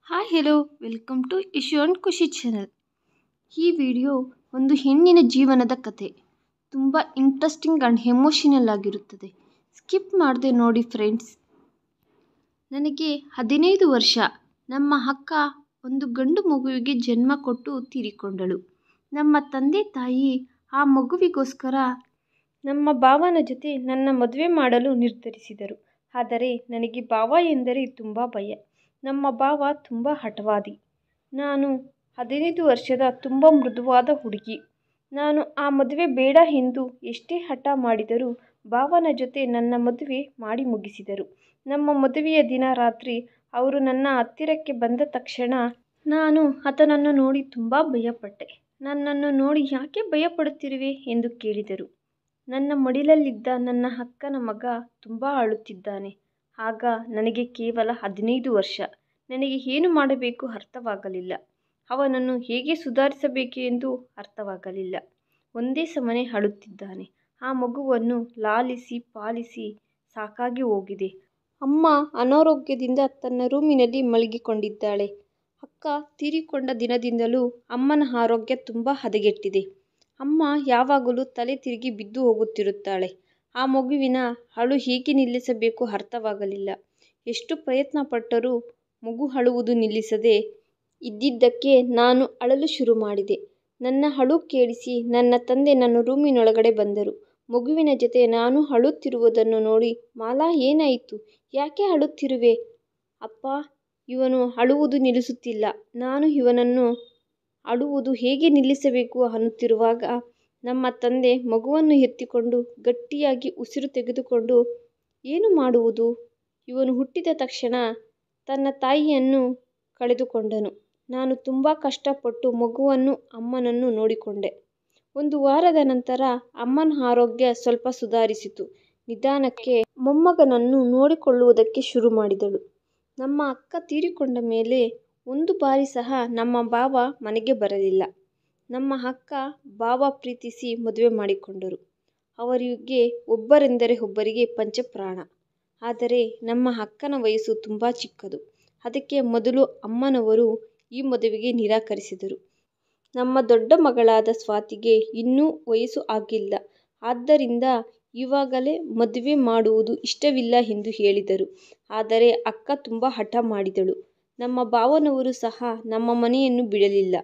Hi hello welcome to Ishu and Khushi channel. ಈ video ಒಂದು ಹೆಣ್ಣಿನ ಜೀವನದ ಕತೆ. ತುಂಬ ಇಂಟ್ರೆಸ್ಟಿಂಗ್ ಆ್ಯಂಡ್ ಎಮೋಷನಲ್ ಆಗಿರುತ್ತದೆ. ಸ್ಕಿಪ್ ಮಾಡದೆ ನೋಡಿ ಫ್ರೆಂಡ್ಸ್. ನನಗೆ 15 ವರ್ಷ. ನಮ್ಮ ಅಕ್ಕ ಒಂದು ಗಂಡು ಮಗುವಿಗೆ ಜನ್ಮ ಕೊಟ್ಟು ತೀರಿಕೊಂಡಳು. ನಮ್ಮ ತಂದೆ ತಾಯಿ ಆ ಮಗುವಿಗೋಸ್ಕರ ನಮ್ಮ ಭಾವನ ಜೊತೆ ನನ್ನ ಮದುವೆ ಮಾಡಲು ನಿರ್ಧರಿಸಿದರು. ಆದರೆ ನನಗೆ ಭಾವ ಎಂದರೆ ತುಂಬ ಭಯ. ನಮ್ಮ ಭಾವ ತುಂಬ ಹಠವಾದಿ. ನಾನು 15 ವರ್ಷದ ತುಂಬ ಮೃದುವಾದ ಹುಡುಗಿ. ನಾನು ಆ ಮದುವೆ ಬೇಡ ಎಂದು ಎಷ್ಟೇ ಹಠ ಮಾಡಿದರೂ ಭಾವನ ಜೊತೆ ನನ್ನ ಮದುವೆ ಮಾಡಿ ಮುಗಿಸಿದರು. ನಮ್ಮ ಮದುವೆಯ ದಿನ ರಾತ್ರಿ ಅವರು ನನ್ನ ಹತ್ತಿರಕ್ಕೆ ಬಂದ ತಕ್ಷಣ ನಾನು ಆತನನ್ನು ನೋಡಿ ತುಂಬ ಭಯಪಟ್ಟೆ. ನನ್ನನ್ನು ನೋಡಿ ಯಾಕೆ ಭಯಪಡುತ್ತಿರುವೆ ಎಂದು ಕೇಳಿದರು. ನನ್ನ ಮಡಿಲಲ್ಲಿದ್ದ ನನ್ನ ಅಕ್ಕನ ಮಗ ತುಂಬ ಅಳುತ್ತಿದ್ದಾನೆ. ಆಗ ನನಗೆ ಕೇವಲ 15 ವರ್ಷ. ನನಗೆ ಏನು ಮಾಡಬೇಕು ಅರ್ಥವಾಗಲಿಲ್ಲ. ಅವನನ್ನು ಹೇಗೆ ಸುಧಾರಿಸಬೇಕು ಎಂದು ಅರ್ಥವಾಗಲಿಲ್ಲ. ಒಂದೇ ಸಮನೆ ಅಳುತ್ತಿದ್ದಾನೆ. ಆ ಮಗುವನ್ನು ಲಾಲಿಸಿ ಪಾಲಿಸಿ ಸಾಕಾಗಿ ಹೋಗಿದೆ. ಅಮ್ಮ ಅನಾರೋಗ್ಯದಿಂದ ತನ್ನ ರೂಮಿನಲ್ಲಿ ಮಲಗಿಕೊಂಡಿದ್ದಾಳೆ. ಅಕ್ಕ ತೀರಿಕೊಂಡ ದಿನದಿಂದಲೂ ಅಮ್ಮನ ಆರೋಗ್ಯ ತುಂಬ ಹದಗೆಟ್ಟಿದೆ. ಅಮ್ಮ ಯಾವಾಗಲೂ ತಲೆ ತಿರುಗಿ ಬಿದ್ದು ಹೋಗುತ್ತಿರುತ್ತಾಳೆ. ಆ ಮಗುವಿನ ಅಳು ಹೇಗೆ ನಿಲ್ಲಿಸಬೇಕು ಅರ್ಥವಾಗಲಿಲ್ಲ. ಎಷ್ಟು ಪ್ರಯತ್ನ ಪಟ್ಟರೂ ಮಗು ಅಳುವುದು ನಿಲ್ಲಿಸದೆ ಇದ್ದಿದ್ದಕ್ಕೆ ನಾನು ಅಳಲು ಶುರು ಮಾಡಿದೆ. ನನ್ನ ಅಳು ಕೇಳಿಸಿ ನನ್ನ ತಂದೆ ನನ್ನ ರೂಮಿನೊಳಗಡೆ ಬಂದರು. ಮಗುವಿನ ಜೊತೆ ನಾನು ಅಳುತ್ತಿರುವುದನ್ನು ನೋಡಿ, ಮಾಲಾ ಏನಾಯಿತು, ಯಾಕೆ ಅಳುತ್ತಿರುವೆ? ಅಪ್ಪ, ಇವನು ಅಳುವುದು ನಿಲ್ಲಿಸುತ್ತಿಲ್ಲ. ನಾನು ಇವನನ್ನು ಅಳುವುದು ಹೇಗೆ ನಿಲ್ಲಿಸಬೇಕು ಅನ್ನುತ್ತಿರುವಾಗ ನಮ್ಮ ತಂದೆ ಮಗುವನ್ನು ಎತ್ತಿಕೊಂಡು ಗಟ್ಟಿಯಾಗಿ ಉಸಿರು ತೆಗೆದುಕೊಂಡು, ಏನು ಮಾಡುವುದು? ಇವನು ಹುಟ್ಟಿದ ತಕ್ಷಣ ತನ್ನ ತಾಯಿಯನ್ನು ಕಳೆದುಕೊಂಡನು. ನಾನು ತುಂಬ ಕಷ್ಟಪಟ್ಟು ಮಗುವನ್ನು ಅಮ್ಮನನ್ನು ನೋಡಿಕೊಂಡೆ. 1 ವಾರದ ನಂತರ ಅಮ್ಮನ ಆರೋಗ್ಯ ಸ್ವಲ್ಪ ಸುಧಾರಿಸಿತು. ನಿಧಾನಕ್ಕೆ ಮೊಮ್ಮಗನನ್ನು ನೋಡಿಕೊಳ್ಳುವುದಕ್ಕೆ ಶುರು ಮಾಡಿದಳು. ನಮ್ಮ ಅಕ್ಕ ತೀರಿಕೊಂಡ ಮೇಲೆ ಒಂದು ಬಾರಿ ಸಹ ನಮ್ಮ ಭಾವ ಮನೆಗೆ ಬರಲಿಲ್ಲ. ನಮ್ಮ ಅಕ್ಕ ಭಾವ ಪ್ರೀತಿಸಿ ಮದುವೆ ಮಾಡಿಕೊಂಡರು. ಅವರಿಗೆ ಒಬ್ಬರೆಂದರೆ ಒಬ್ಬರಿಗೆ ಪಂಚಪ್ರಾಣ. ಆದರೆ ನಮ್ಮ ಅಕ್ಕನ ವಯಸ್ಸು ತುಂಬ ಚಿಕ್ಕದು. ಅದಕ್ಕೆ ಮೊದಲು ಅಮ್ಮನವರು ಈ ಮದುವೆಗೆ ನಿರಾಕರಿಸಿದರು. ನಮ್ಮ ದೊಡ್ಡ ಮಗಳಾದ ಸ್ವಾತಿಗೆ ಇನ್ನೂ ವಯಸ್ಸು ಆಗಿಲ್ಲ. ಆದ್ದರಿಂದ ಇವಾಗಲೇ ಮದುವೆ ಮಾಡುವುದು ಇಷ್ಟವಿಲ್ಲ ಎಂದು ಹೇಳಿದರು. ಆದರೆ ಅಕ್ಕ ತುಂಬ ಹಠ ಮಾಡಿದಳು. ನಮ್ಮ ಭಾವನವರು ಸಹ ನಮ್ಮ ಮನೆಯನ್ನು ಬಿಡಲಿಲ್ಲ.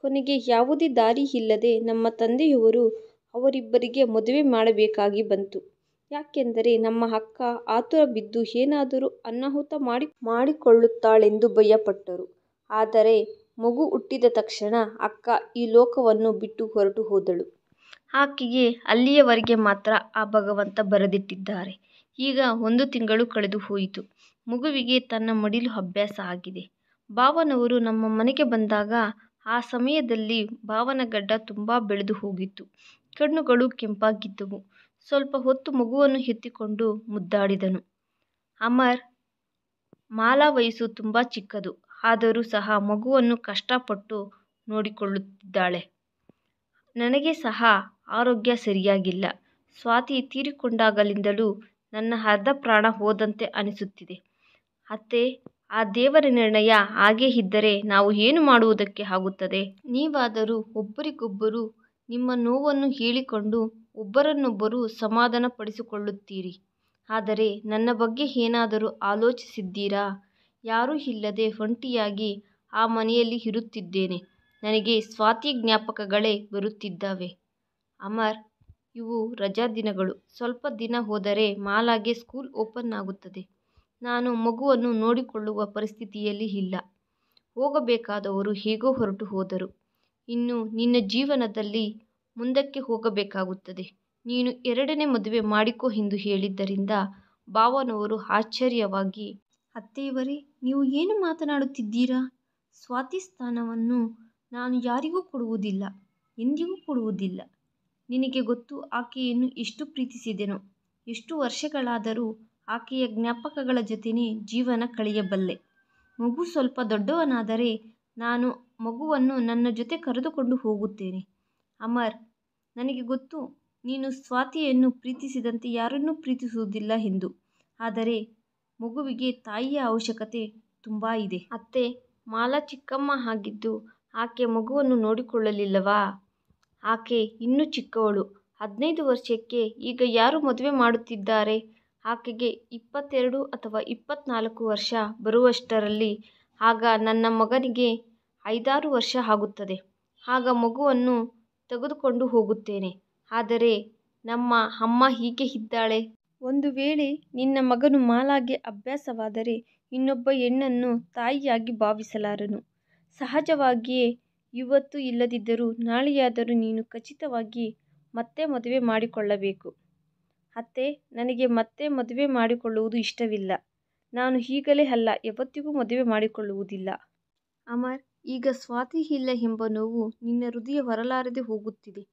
ಕೊನೆಗೆ ಯಾವುದೇ ದಾರಿ ಇಲ್ಲದೆ ನಮ್ಮ ತಂದೆಯವರು ಅವರಿಬ್ಬರಿಗೆ ಮದುವೆ ಮಾಡಬೇಕಾಗಿ ಬಂತು. ಯಾಕೆಂದರೆ ನಮ್ಮ ಅಕ್ಕ ಆತುರ ಬಿದ್ದು ಏನಾದರೂ ಅನಾಹುತ ಮಾಡಿಕೊಳ್ಳುತ್ತಾಳೆಂದು ಭಯಪಟ್ಟರು. ಆದರೆ ಮಗು ಹುಟ್ಟಿದ ತಕ್ಷಣ ಅಕ್ಕ ಈ ಲೋಕವನ್ನು ಬಿಟ್ಟು ಹೊರಟು ಹೋದಳು. ಆಕೆಗೆ ಅಲ್ಲಿಯವರೆಗೆ ಮಾತ್ರ ಆ ಭಗವಂತ ಬರೆದಿಟ್ಟಿದ್ದಾರೆ. ಈಗ 1 ತಿಂಗಳು ಕಳೆದು ಹೋಯಿತು. ಮಗುವಿಗೆ ತನ್ನ ಮಡಿಲು ಅಭ್ಯಾಸ ಆಗಿದೆ. ಭಾವನವರು ನಮ್ಮ ಮನೆಗೆ ಬಂದಾಗ ಆ ಸಮಯದಲ್ಲಿ ಭಾವನ ಗಡ್ಡ ತುಂಬ ಬೆಳೆದು ಹೋಗಿತ್ತು. ಕಣ್ಣುಗಳು ಕೆಂಪಾಗಿದ್ದವು. ಸ್ವಲ್ಪ ಹೊತ್ತು ಮಗುವನ್ನು ಎತ್ತಿಕೊಂಡು ಮುದ್ದಾಡಿದನು. ಅಮರ್, ಮಾಲಾ ವಯಸ್ಸು ತುಂಬ ಚಿಕ್ಕದು. ಆದರೂ ಸಹ ಮಗುವನ್ನು ಕಷ್ಟಪಟ್ಟು ನೋಡಿಕೊಳ್ಳುತ್ತಿದ್ದಾಳೆ. ನನಗೆ ಸಹ ಆರೋಗ್ಯ ಸರಿಯಾಗಿಲ್ಲ. ಸ್ವಾತಿ ತೀರಿಕೊಂಡಾಗಲಿಂದಲೂ ನನ್ನ ಅರ್ಧ ಪ್ರಾಣ ಹೋದಂತೆ ಅನಿಸುತ್ತಿದೆ. ಅತ್ತೆ, ಆ ದೇವರ ನಿರ್ಣಯ ಹಾಗೇ ಇದ್ದರೆ ನಾವು ಏನು ಮಾಡುವುದಕ್ಕೆ ಆಗುತ್ತದೆ? ನೀವಾದರೂ ಒಬ್ಬರಿಗೊಬ್ಬರು ನಿಮ್ಮ ನೋವನ್ನು ಹೇಳಿಕೊಂಡು ಒಬ್ಬರನ್ನೊಬ್ಬರು ಸಮಾಧಾನ ಪಡಿಸಿಕೊಳ್ಳುತ್ತೀರಿ. ಆದರೆ ನನ್ನ ಬಗ್ಗೆ ಏನಾದರೂ ಆಲೋಚಿಸಿದ್ದೀರಾ? ಯಾರೂ ಇಲ್ಲದೆ ಒಂಟಿಯಾಗಿ ಆ ಮನೆಯಲ್ಲಿ ಇರುತ್ತಿದ್ದೇನೆ. ನನಗೆ ಸ್ವಾತಿ ಜ್ಞಾಪಕಗಳೇ ಬರುತ್ತಿದ್ದಾವೆ. ಅಮರ್, ಇವು ರಜಾ ದಿನಗಳು. ಸ್ವಲ್ಪ ದಿನ ಹೋದರೆ ಮಾಲಾಗೆ ಸ್ಕೂಲ್ ಓಪನ್ ಆಗುತ್ತದೆ. ನಾನು ಮಗುವನ್ನು ನೋಡಿಕೊಳ್ಳುವ ಪರಿಸ್ಥಿತಿಯಲ್ಲಿ ಇಲ್ಲ. ಹೋಗಬೇಕಾದವರು ಹೇಗೋ ಹೊರಟು ಹೋದರು. ಇನ್ನು ನಿನ್ನ ಜೀವನದಲ್ಲಿ ಮುಂದಕ್ಕೆ ಹೋಗಬೇಕಾಗುತ್ತದೆ. ನೀನು 2ನೇ ಮದುವೆ ಮಾಡಿಕೊ ಎಂದು ಹೇಳಿದ್ದರಿಂದ ಭಾವನವರು ಆಶ್ಚರ್ಯವಾಗಿ, ಅತ್ತೆಯವರೇ, ನೀವು ಏನು ಮಾತನಾಡುತ್ತಿದ್ದೀರಾ? ಸ್ವಾತಿ ಸ್ಥಾನವನ್ನು ನಾನು ಯಾರಿಗೂ ಕೊಡುವುದಿಲ್ಲ, ಎಂದಿಗೂ ಕೊಡುವುದಿಲ್ಲ. ನಿನಗೆ ಗೊತ್ತು ಆಕೆಯನ್ನು ಎಷ್ಟು ಪ್ರೀತಿಸಿದೆನೋ. ಎಷ್ಟು ವರ್ಷಗಳಾದರೂ ಆಕೆಯ ಜ್ಞಾಪಕಗಳ ಜೊತೆನೇ ಜೀವನ ಕಳೆಯಬಲ್ಲೆ. ಮಗು ಸ್ವಲ್ಪ ದೊಡ್ಡವನಾದರೆ ನಾನು ಮಗುವನ್ನು ನನ್ನ ಜೊತೆ ಕರೆದುಕೊಂಡು ಹೋಗುತ್ತೇನೆ. ಅಮರ್, ನನಗೆ ಗೊತ್ತು ನೀನು ಸ್ವಾತಿಯನ್ನು ಪ್ರೀತಿಸಿದಂತೆ ಯಾರನ್ನೂ ಪ್ರೀತಿಸುವುದಿಲ್ಲ ಎಂದು. ಆದರೆ ಮಗುವಿಗೆ ತಾಯಿಯ ಅವಶ್ಯಕತೆ ತುಂಬ ಇದೆ. ಅತ್ತೆ, ಮಾಲಾ ಚಿಕ್ಕಮ್ಮ ಆಗಿದ್ದು ಆಕೆ ಮಗುವನ್ನು ನೋಡಿಕೊಳ್ಳಲಿಲ್ಲವಾ? ಆಕೆ ಇನ್ನೂ ಚಿಕ್ಕವಳು. 15 ವರ್ಷಕ್ಕೆ ಈಗ ಯಾರು ಮದುವೆ ಮಾಡುತ್ತಿದ್ದಾರೆ? ಆಕೆಗೆ 22 ಅಥವಾ 24 ವರ್ಷ ಬರುವಷ್ಟರಲ್ಲಿ. ಆಗ ನನ್ನ ಮಗನಿಗೆ 5-6 ವರ್ಷ ಆಗುತ್ತದೆ. ಆಗ ಮಗುವನ್ನು ತೆಗೆದುಕೊಂಡು ಹೋಗುತ್ತೇನೆ. ಆದರೆ ನಮ್ಮ ಅಮ್ಮ ಹೀಗೆ ಇದ್ದಾಳೆ. ಒಂದು ವೇಳೆ ನಿನ್ನ ಮಗನು ಮಾಲಾಗೆ ಅಭ್ಯಾಸವಾದರೆ ಇನ್ನೊಬ್ಬ ಹೆಣ್ಣನ್ನು ತಾಯಿಯಾಗಿ ಭಾವಿಸಲಾರನು. ಸಹಜವಾಗಿಯೇ ಇವತ್ತು ಇಲ್ಲದಿದ್ದರೂ ನಾಳೆಯಾದರೂ ನೀನು ಖಚಿತವಾಗಿ ಮತ್ತೆ ಮದುವೆ ಮಾಡಿಕೊಳ್ಳಬೇಕು. ಅತ್ತೆ, ನನಗೆ ಮತ್ತೆ ಮದುವೆ ಮಾಡಿಕೊಳ್ಳುವುದು ಇಷ್ಟವಿಲ್ಲ. ನಾನು ಈಗಲೇ ಅಲ್ಲ, ಯಾವತ್ತಿಗೂ ಮದುವೆ ಮಾಡಿಕೊಳ್ಳುವುದಿಲ್ಲ. ಅಮರ್, ಈಗ ಸ್ವಾತಿ ಇಲ್ಲ ಎಂಬ ನೋವು ನಿನ್ನ ಹೃದಯ ಹೊರಲಾರದೆ ಹೋಗುತ್ತಿದೆ.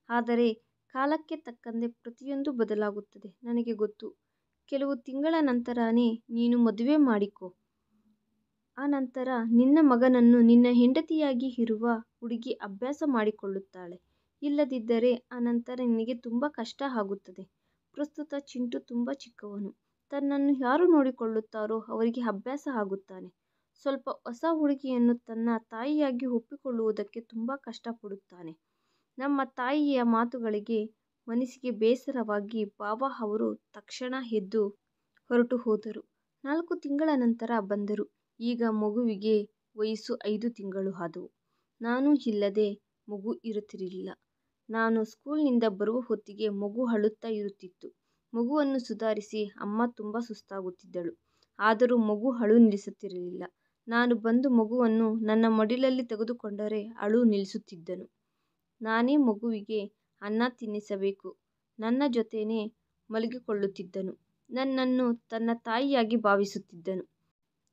ಆದರೆ ಕಾಲಕ್ಕೆ ತಕ್ಕಂತೆ ಪ್ರತಿಯೊಂದು ಬದಲಾಗುತ್ತದೆ. ನನಗೆ ಗೊತ್ತು. ಕೆಲವು ತಿಂಗಳ ನಂತರನೇ ನೀನು ಮದುವೆ ಮಾಡಿಕೊ. ಆ ನಂತರ ನಿನ್ನ ಮಗನನ್ನು ನಿನ್ನ ಹೆಂಡತಿಯಾಗಿ ಇರುವ ಹುಡುಗಿ ಅಭ್ಯಾಸ ಮಾಡಿಕೊಳ್ಳುತ್ತಾಳೆ. ಇಲ್ಲದಿದ್ದರೆ ಆ ನಂತರ ನಿನಗೆ ತುಂಬ ಕಷ್ಟ ಆಗುತ್ತದೆ. ಪ್ರಸ್ತುತ ಚಿಂಟು ತುಂಬ ಚಿಕ್ಕವನು. ತನ್ನನ್ನು ಯಾರು ನೋಡಿಕೊಳ್ಳುತ್ತಾರೋ ಅವರಿಗೆ ಅಭ್ಯಾಸ ಆಗುತ್ತಾನೆ. ಸ್ವಲ್ಪ ಹೊಸ ಹುಡುಗಿಯನ್ನು ತನ್ನ ತಾಯಿಯಾಗಿ ಒಪ್ಪಿಕೊಳ್ಳುವುದಕ್ಕೆ ತುಂಬ ಕಷ್ಟಪಡುತ್ತಾನೆ. ನಮ್ಮ ತಾಯಿಯ ಮಾತುಗಳಿಗೆ ಮನಸ್ಸಿಗೆ ಬೇಸರವಾಗಿ ಭಾವ ಅವರು ತಕ್ಷಣ ಎದ್ದು ಹೊರಟು ಹೋದರು. 4 ತಿಂಗಳ ನಂತರ ಬಂದರು. ಈಗ ಮಗುವಿಗೆ ವಯಸ್ಸು 5 ತಿಂಗಳು ಆದವು. ನಾನು ಇಲ್ಲದೆ ಮಗು ಇರುತ್ತಿರಲಿಲ್ಲ. ನಾನು ಸ್ಕೂಲ್ನಿಂದ ಬರುವ ಹೊತ್ತಿಗೆ ಮಗು ಅಳುತ್ತಾ ಇರುತ್ತಿತ್ತು. ಮಗುವನ್ನು ಸುಧಾರಿಸಿ ಅಮ್ಮ ತುಂಬ ಸುಸ್ತಾಗುತ್ತಿದ್ದಳು. ಆದರೂ ಮಗು ಅಳು ನಿಲ್ಲಿಸುತ್ತಿರಲಿಲ್ಲ. ನಾನು ಬಂದು ಮಗುವನ್ನು ನನ್ನ ಮಡಿಲಲ್ಲಿ ತೆಗೆದುಕೊಂಡರೆ ಅಳು ನಿಲ್ಲಿಸುತ್ತಿದ್ದನು. ನಾನೇ ಮಗುವಿಗೆ ಅನ್ನ ತಿನ್ನಿಸಬೇಕು. ನನ್ನ ಜೊತೆನೇ ಮಲಗಿಕೊಳ್ಳುತ್ತಿದ್ದನು. ನನ್ನನ್ನು ತನ್ನ ತಾಯಿಯಾಗಿ ಭಾವಿಸುತ್ತಿದ್ದನು.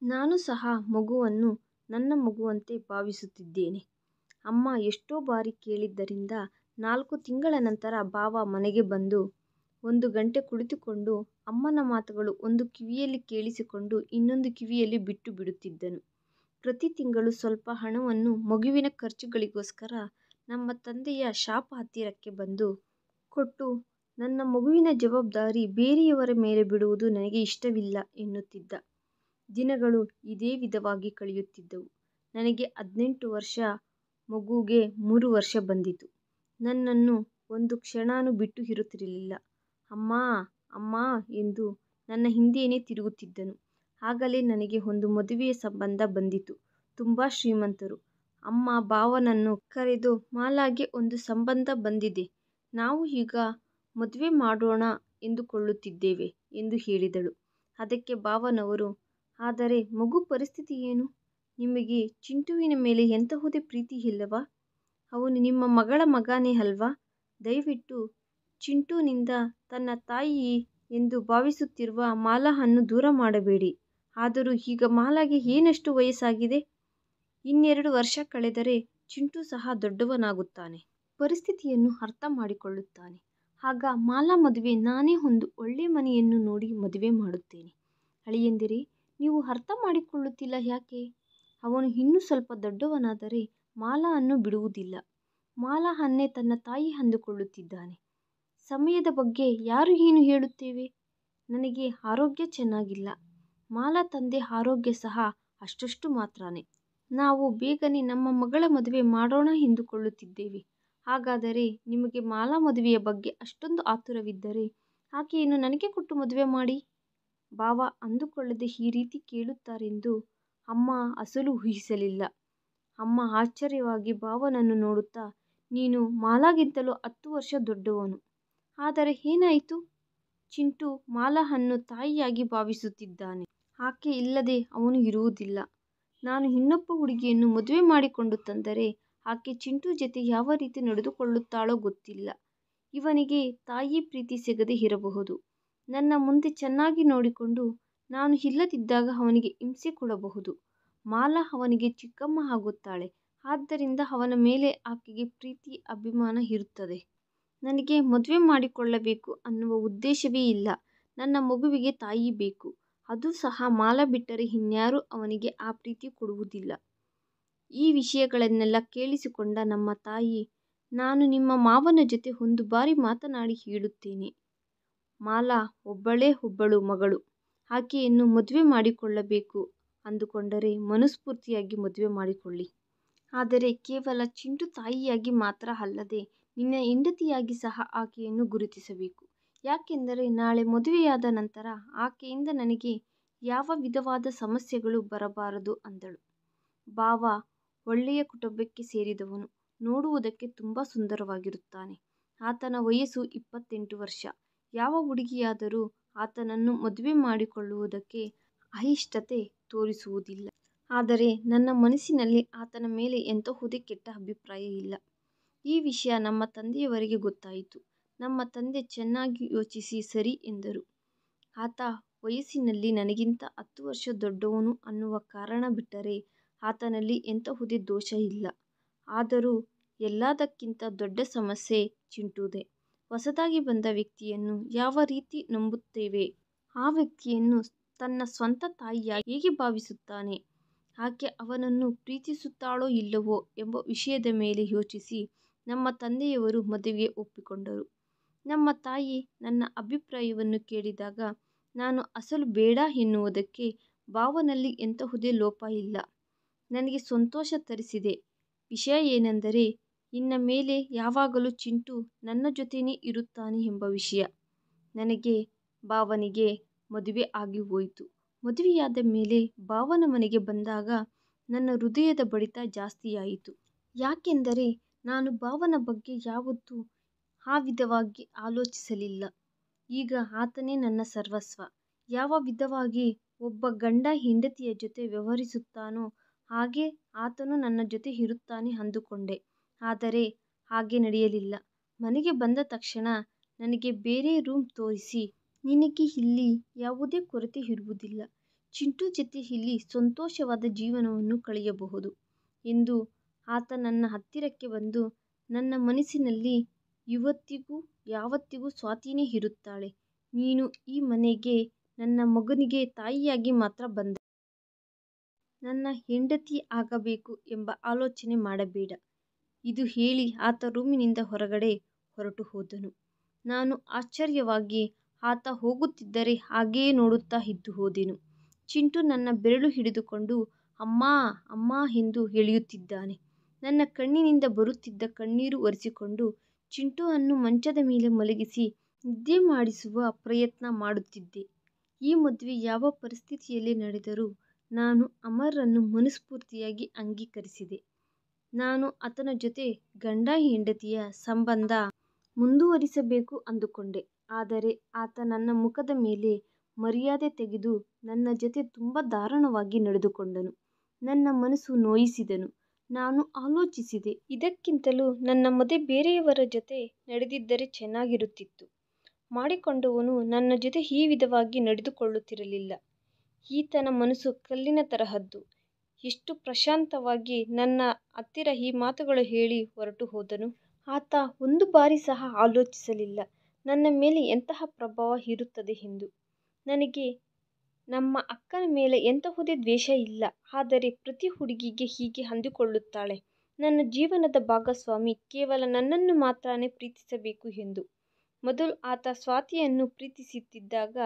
ನಾನು ಸಹ ಮಗುವನ್ನು ನನ್ನ ಮಗುವಂತೆ ಭಾವಿಸುತ್ತಿದ್ದೇನೆ. ಅಮ್ಮ ಎಷ್ಟೋ ಬಾರಿ ಕೇಳಿದ್ದರಿಂದ 4 ತಿಂಗಳ ನಂತರ ಭಾವ ಮನೆಗೆ ಬಂದು 1 ಗಂಟೆ ಕುಳಿತುಕೊಂಡು ಅಮ್ಮನ ಮಾತುಗಳು ಒಂದು ಕಿವಿಯಲ್ಲಿ ಕೇಳಿಸಿಕೊಂಡು ಇನ್ನೊಂದು ಕಿವಿಯಲ್ಲಿ ಬಿಟ್ಟು ಬಿಡುತ್ತಿದ್ದನು. ಪ್ರತಿ ತಿಂಗಳು ಸ್ವಲ್ಪ ಹಣವನ್ನು ಮಗುವಿನ ಖರ್ಚುಗಳಿಗೋಸ್ಕರ ನಮ್ಮ ತಂದೆಯ ಶಾಪ್ ಹತ್ತಿರಕ್ಕೆ ಬಂದು ಕೊಟ್ಟು, ನನ್ನ ಮಗುವಿನ ಜವಾಬ್ದಾರಿ ಬೇರೆಯವರ ಮೇಲೆ ಬಿಡುವುದು ನನಗೆ ಇಷ್ಟವಿಲ್ಲ ಎನ್ನುತ್ತಿದ್ದ. ದಿನಗಳು ಇದೇ ವಿಧವಾಗಿ ಕಳೆಯುತ್ತಿದ್ದವು. ನನಗೆ 18 ವರ್ಷ, ಮಗುಗೆ 3 ವರ್ಷ ಬಂದಿತು. ನನ್ನನ್ನು ಒಂದು ಕ್ಷಣನೂ ಬಿಟ್ಟು ಇರುತ್ತಿರಲಿಲ್ಲ. ಅಮ್ಮ ಅಮ್ಮ ಎಂದು ನನ್ನ ಹಿಂದೆಯೇ ತಿರುಗುತ್ತಿದ್ದನು. ಆಗಲೇ ನನಗೆ ಒಂದು ಮದುವೆಯ ಸಂಬಂಧ ಬಂದಿತು. ತುಂಬ ಶ್ರೀಮಂತರು. ಅಮ್ಮ ಭಾವನನ್ನು ಕರೆದು ಮಾಲಾಗೆ ಒಂದು ಸಂಬಂಧ ಬಂದಿದೆ. ನಾವು ಈಗ ಮದುವೆ ಮಾಡೋಣ ಎಂದುಕೊಳ್ಳುತ್ತಿದ್ದೇವೆ ಎಂದು ಹೇಳಿದಳು. ಅದಕ್ಕೆ ಭಾವನವರು, ಆದರೆ ಮಗು ಪರಿಸ್ಥಿತಿ ಏನು? ನಿಮಗೆ ಚಿಂಟುವಿನ ಮೇಲೆ ಎಂತಹುದೇ ಪ್ರೀತಿ ಇಲ್ಲವಾ? ಅವನು ನಿಮ್ಮ ಮಗಳ ಮಗನೇ ಅಲ್ವಾ? ದಯವಿಟ್ಟು ಚಿಂಟುನಿಂದ ತನ್ನ ತಾಯಿ ಎಂದು ಭಾವಿಸುತ್ತಿರುವ ಮಾಲಾವನ್ನು ದೂರ ಮಾಡಬೇಡಿ. ಆದರೂ ಈಗ ಮಾಲಾಗೆ ಏನಷ್ಟು ವಯಸ್ಸಾಗಿದೆ? ಇನ್ನೆರಡು ವರ್ಷ ಕಳೆದರೆ ಚಿಂಟು ಸಹ ದೊಡ್ಡವನಾಗುತ್ತಾನೆ. ಪರಿಸ್ಥಿತಿಯನ್ನು ಅರ್ಥ ಮಾಡಿಕೊಳ್ಳುತ್ತಾನೆ. ಆಗ ಮಾಲಾ ಮದುವೆ ನಾನೇ ಒಂದು ಒಳ್ಳೆ ಮನೆಯನ್ನು ನೋಡಿ ಮದುವೆ ಮಾಡುತ್ತೇನೆ. ಅಳಿಯಂದಿರೇ, ನೀವು ಅರ್ಥ ಮಾಡಿಕೊಳ್ಳುತ್ತಿಲ್ಲ ಯಾಕೆ? ಅವನು ಇನ್ನೂ ಸ್ವಲ್ಪ ದೊಡ್ಡವನಾದರೆ ಮಾಲಾ ಅನ್ನು ಬಿಡುವುದಿಲ್ಲ. ಮಾಲಾ ಅನ್ನೇ ತನ್ನ ತಾಯಿ ಅಂದುಕೊಳ್ಳುತ್ತಿದ್ದಾನೆ. ಸಮಯದ ಬಗ್ಗೆ ಯಾರು ಏನು ಹೇಳುತ್ತೇವೆ? ನನಗೆ ಆರೋಗ್ಯ ಚೆನ್ನಾಗಿಲ್ಲ. ಮಾಲಾ ತಂದೆ ಆರೋಗ್ಯ ಸಹ ಅಷ್ಟಷ್ಟು ಮಾತ್ರನೇ. ನಾವು ಬೇಗನೆ ನಮ್ಮ ಮಗಳ ಮದುವೆ ಮಾಡೋಣ ಎಂದುಕೊಳ್ಳುತ್ತಿದ್ದೇವೆ. ಹಾಗಾದರೆ ನಿಮಗೆ ಮಾಲಾ ಮದುವೆಯ ಬಗ್ಗೆ ಅಷ್ಟೊಂದು ಆತುರವಿದ್ದರೆ ಆಕೆಯನ್ನು ನನಗೆ ಕೊಟ್ಟು ಮದುವೆ ಮಾಡಿ. ಭಾವ ಅಂದುಕೊಳ್ಳದೆ ಈ ರೀತಿ ಕೇಳುತ್ತಾರೆಂದು ಅಮ್ಮ ಅಸಲು ಊಹಿಸಲಿಲ್ಲ. ಅಮ್ಮ ಆಶ್ಚರ್ಯವಾಗಿ ಭಾವನನ್ನು ನೋಡುತ್ತಾ, ನೀನು ಮಾಲಾಗಿಂತಲೂ 10 ವರ್ಷ ದೊಡ್ಡವನು. ಆದರೆ ಏನಾಯಿತು? ಚಿಂಟು ಮಾಲಾವನ್ನು ತಾಯಿಯಾಗಿ ಭಾವಿಸುತ್ತಿದ್ದಾನೆ. ಆಕೆ ಇಲ್ಲದೆ ಅವನು ಇರುವುದಿಲ್ಲ. ನಾನು ಇನ್ನೊಬ್ಬ ಹುಡುಗಿಯನ್ನು ಮದುವೆ ಮಾಡಿಕೊಂಡು ತಂದರೆ ಆಕೆ ಚಿಂಟು ಜೊತೆ ಯಾವ ರೀತಿ ನಡೆದುಕೊಳ್ಳುತ್ತಾಳೋ ಗೊತ್ತಿಲ್ಲ. ಇವನಿಗೆ ತಾಯಿ ಪ್ರೀತಿ ಸಿಗದೇ ಇರಬಹುದು. ನನ್ನ ಮುಂದೆ ಚೆನ್ನಾಗಿ ನೋಡಿಕೊಂಡು ನಾನು ಇಲ್ಲದಿದ್ದಾಗ ಅವನಿಗೆ ಹಿಂಸೆ ಕೊಡಬಹುದು. ಮಾಲಾ ಅವನಿಗೆ ಚಿಕ್ಕಮ್ಮ ಆಗುತ್ತಾಳೆ. ಆದ್ದರಿಂದ ಅವನ ಮೇಲೆ ಆಕೆಗೆ ಪ್ರೀತಿ ಅಭಿಮಾನ ಇರುತ್ತದೆ. ನನಗೆ ಮದುವೆ ಮಾಡಿಕೊಳ್ಳಬೇಕು ಅನ್ನುವ ಉದ್ದೇಶವೇ ಇಲ್ಲ. ನನ್ನ ಮಗುವಿಗೆ ತಾಯಿ ಬೇಕು. ಅದು ಸಹ ಮಾಲಾ ಬಿಟ್ಟರೆ ಇನ್ಯಾರೂ ಅವನಿಗೆ ಆ ಪ್ರೀತಿ ಕೊಡುವುದಿಲ್ಲ. ಈ ವಿಷಯಗಳನ್ನೆಲ್ಲ ಕೇಳಿಸಿಕೊಂಡ ನಮ್ಮ ತಾಯಿ, ನಾನು ನಿಮ್ಮ ಮಾವನ ಜೊತೆ ಒಂದು ಬಾರಿ ಮಾತನಾಡಿ ಹೇಳುತ್ತೇನೆ. ಮಾಲಾ ಒಬ್ಬಳು ಮಗಳು. ಆಕೆಯನ್ನು ಮದುವೆ ಮಾಡಿಕೊಳ್ಳಬೇಕು ಅಂದುಕೊಂಡರೆ ಮನಸ್ಫೂರ್ತಿಯಾಗಿ ಮದುವೆ ಮಾಡಿಕೊಳ್ಳಿ. ಆದರೆ ಕೇವಲ ಚಿಂಟು ತಾಯಿಯಾಗಿ ಮಾತ್ರ ಅಲ್ಲದೆ ನಿನ್ನ ಹೆಂಡತಿಯಾಗಿ ಸಹ ಆಕೆಯನ್ನು ಗುರುತಿಸಬೇಕು. ಯಾಕೆಂದರೆ ನಾಳೆ ಮದುವೆಯಾದ ನಂತರ ಆಕೆಯಿಂದ ನನಗೆ ಯಾವ ವಿಧವಾದ ಸಮಸ್ಯೆಗಳು ಬರಬಾರದು ಅಂದಳು. ಭಾವ ಒಳ್ಳೆಯ ಕುಟುಂಬಕ್ಕೆ ಸೇರಿದವನು. ನೋಡುವುದಕ್ಕೆ ತುಂಬ ಸುಂದರವಾಗಿರುತ್ತಾನೆ. ಆತನ ವಯಸ್ಸು 28 ವರ್ಷ. ಯಾವ ಹುಡುಗಿಯಾದರೂ ಆತನನ್ನು ಮದುವೆ ಮಾಡಿಕೊಳ್ಳುವುದಕ್ಕೆ అయిಷ್ಟತೆ ತೋರಿಸುವುದಿಲ್ಲ. ಆದರೆ ನನ್ನ ಮನಸ್ಸಿನಲ್ಲಿ ಆತನ ಮೇಲೆ ಎಂತಹುದೇ ಕೆಟ್ಟ ಅಭಿಪ್ರಾಯ ಇಲ್ಲ. ಈ ವಿಷಯ ನಮ್ಮ ತಂದೆಯವರಿಗೆ ಗೊತ್ತಾಯಿತು. ನಮ್ಮ ತಂದೆ ಚೆನ್ನಾಗಿ ಯೋಚಿಸಿ ಸರಿ ಎಂದರು. ಆತ ವಯಸ್ಸಿನಲ್ಲಿ ನನಗಿಂತ 10 ವರ್ಷ ದೊಡ್ಡವನು ಅನ್ನುವ ಕಾರಣ ಬಿಟ್ಟರೆ ಆತನಲ್ಲಿ ಎಂತಹುದೇ ದೋಷ ಇಲ್ಲ. ಆದರೂ ಎಲ್ಲದಕ್ಕಿಂತ ದೊಡ್ಡ ಸಮಸ್ಯೆ ಚಿಂಟುದೇ. ಹೊಸದಾಗಿ ಬಂದ ವ್ಯಕ್ತಿಯನ್ನು ಯಾವ ರೀತಿ ನಂಬುತ್ತೇವೆ? ಆ ವ್ಯಕ್ತಿಯನ್ನು ತನ್ನ ಸ್ವಂತ ತಾಯಿಯಾಗಿ ಹೇಗೆ ಭಾವಿಸುತ್ತಾನೆ? ಆಕೆ ಅವನನ್ನು ಪ್ರೀತಿಸುತ್ತಾಳೋ ಇಲ್ಲವೋ ಎಂಬ ವಿಷಯದ ಮೇಲೆ ಯೋಚಿಸಿ ನಮ್ಮ ತಂದೆಯವರು ಮದುವೆಗೆ ಒಪ್ಪಿಕೊಂಡರು. ನಮ್ಮ ತಾಯಿ ನನ್ನ ಅಭಿಪ್ರಾಯವನ್ನು ಕೇಳಿದಾಗ ನಾನು ಅಸಲು ಬೇಡ ಎನ್ನುವುದಕ್ಕೆ ಭಾವನಲ್ಲಿ ಎಂತಹುದೇ ಲೋಪ ಇಲ್ಲ. ನನಗೆ ಸಂತೋಷ ತರಿಸಿದ ವಿಷಯ ಏನೆಂದರೆ ಇನ್ನು ಮೇಲೆ ಯಾವಾಗಲೂ ಚಿಂಟು ನನ್ನ ಜೊತೆನೇ ಇರುತ್ತಾನೆ ಎಂಬ ವಿಷಯ. ನನಗೆ ಭಾವನಿಗೆ ಮದುವೆ ಆಗಿ ಹೋಯಿತು. ಮದುವೆಯಾದ ಮೇಲೆ ಭಾವನ ಮನೆಗೆ ಬಂದಾಗ ನನ್ನ ಹೃದಯದ ಬಡಿತ ಜಾಸ್ತಿಯಾಯಿತು. ಯಾಕೆಂದರೆ ನಾನು ಭಾವನ ಬಗ್ಗೆ ಯಾವತ್ತೂ ಆ ವಿಧವಾಗಿ ಆಲೋಚಿಸಲಿಲ್ಲ. ಈಗ ಆತನೇ ನನ್ನ ಸರ್ವಸ್ವ. ಯಾವ ವಿಧವಾಗಿ ಒಬ್ಬ ಗಂಡ ಹೆಂಡತಿಯ ಜೊತೆ ವ್ಯವಹರಿಸುತ್ತಾನೋ ಹಾಗೆ ಆತನು ನನ್ನ ಜೊತೆ ಇರುತ್ತಾನೆ ಅಂದುಕೊಂಡೆ. ಆದರೆ ಹಾಗೆ ನಡೆಯಲಿಲ್ಲ. ಮನೆಗೆ ಬಂದ ತಕ್ಷಣ ನನಗೆ ಬೇರೆ ರೂಮ್ ತೋರಿಸಿ ನಿನಗೆ ಇಲ್ಲಿ ಯಾವುದೇ ಕೊರತೆ ಇರುವುದಿಲ್ಲ. ಚಿಂಟು ಜೊತೆ ಇಲ್ಲಿ ಸಂತೋಷವಾದ ಜೀವನವನ್ನು ಕಳೆಯಬಹುದು ಎಂದು ಆತ ನನ್ನ ಹತ್ತಿರಕ್ಕೆ ಬಂದು ನನ್ನ ಮನಸ್ಸಿನಲ್ಲಿ ಇವತ್ತಿಗೂ ಯಾವತ್ತಿಗೂ ಸ್ವಾತಿನೇ ಇರುತ್ತಾಳೆ. ನೀನು ಈ ಮನೆಗೆ ನನ್ನ ಮಗನಿಗೆ ತಾಯಿಯಾಗಿ ಮಾತ್ರ ಬಂದೆ. ನನ್ನ ಹೆಂಡತಿ ಆಗಬೇಕು ಎಂಬ ಆಲೋಚನೆ ಮಾಡಬೇಡ. ಇದು ಹೇಳಿ ಆತ ರೂಮಿನಿಂದ ಹೊರಗಡೆ ಹೊರಟು ಹೋದನು. ನಾನು ಆಶ್ಚರ್ಯವಾಗಿ ಆತ ಹೋಗುತ್ತಿದ್ದರೆ ಹಾಗೆಯೇ ನೋಡುತ್ತಾ ಇದ್ದು ಹೋದೆನು. ಚಿಂಟು ನನ್ನ ಬೆರಳು ಹಿಡಿದುಕೊಂಡು ಅಮ್ಮಾ ಅಮ್ಮಾ ಎಂದು ಎಳೆಯುತ್ತಿದ್ದಾನೆ. ನನ್ನ ಕಣ್ಣಿನಿಂದ ಬರುತ್ತಿದ್ದ ಕಣ್ಣೀರು ಒರೆಸಿಕೊಂಡು ಚಿಂಟುವನ್ನು ಮಂಚದ ಮೇಲೆ ಮಲಗಿಸಿ ನಿದ್ದೆ ಮಾಡಿಸುವ ಪ್ರಯತ್ನ ಮಾಡುತ್ತಿದ್ದೆ. ಈ ಮದುವೆ ಯಾವ ಪರಿಸ್ಥಿತಿಯಲ್ಲಿ ನಡೆದರೂ ನಾನು ಅಮರ್ರನ್ನು ಮನಸ್ಫೂರ್ತಿಯಾಗಿ ಅಂಗೀಕರಿಸಿದೆ. ನಾನು ಆತನ ಜೊತೆ ಗಂಡ ಹೆಂಡತಿಯ ಸಂಬಂಧ ಮುಂದುವರಿಸಬೇಕು ಅಂದುಕೊಂಡೆ. ಆದರೆ ಆತ ನನ್ನ ಮುಖದ ಮೇಲೆ ಮರ್ಯಾದೆ ತೆಗೆದು ನನ್ನ ಜೊತೆ ತುಂಬ ದಾರುಣವಾಗಿ ನಡೆದುಕೊಂಡನು. ನನ್ನ ಮನಸ್ಸು ನೋಯಿಸಿದನು. ನಾನು ಆಲೋಚಿಸಿದೆ, ಇದಕ್ಕಿಂತಲೂ ನನ್ನ ಮದುವೆ ಬೇರೆಯವರ ಜೊತೆ ನಡೆದಿದ್ದರೆ ಚೆನ್ನಾಗಿರುತ್ತಿತ್ತು. ಮಾಡಿಕೊಂಡವನು ನನ್ನ ಜೊತೆ ಈ ವಿಧವಾಗಿ ನಡೆದುಕೊಳ್ಳುತ್ತಿರಲಿಲ್ಲ. ಈತನ ಮನಸ್ಸು ಕಲ್ಲಿನ ತರಹದ್ದು. ಎಷ್ಟು ಪ್ರಶಾಂತವಾಗಿ ನನ್ನ ಹತ್ತಿರ ಈ ಮಾತುಗಳು ಹೇಳಿ ಹೊರಟು ಹೋದನು. ಆತ ಒಂದು ಬಾರಿ ಸಹ ಆಲೋಚಿಸಲಿಲ್ಲ ನನ್ನ ಮೇಲೆ ಎಂತಹ ಪ್ರಭಾವ ಇರುತ್ತದೆ ಎಂದು. ನನಗೆ ನಮ್ಮ ಅಕ್ಕನ ಮೇಲೆ ಎಂತಹುದೇ ದ್ವೇಷ ಇಲ್ಲ. ಆದರೆ ಪ್ರತಿ ಹುಡುಗಿಗೆ ಹೀಗೆ ಅಂದುಕೊಳ್ಳುತ್ತಾಳೆ, ನನ್ನ ಜೀವನದ ಭಾಗಸ್ವಾಮಿ ಕೇವಲ ನನ್ನನ್ನು ಮಾತ್ರನೇ ಪ್ರೀತಿಸಬೇಕು ಎಂದು. ಮೊದಲು ಆತ ಸ್ವಾತಿಯನ್ನು ಪ್ರೀತಿಸುತ್ತಿದ್ದಾಗ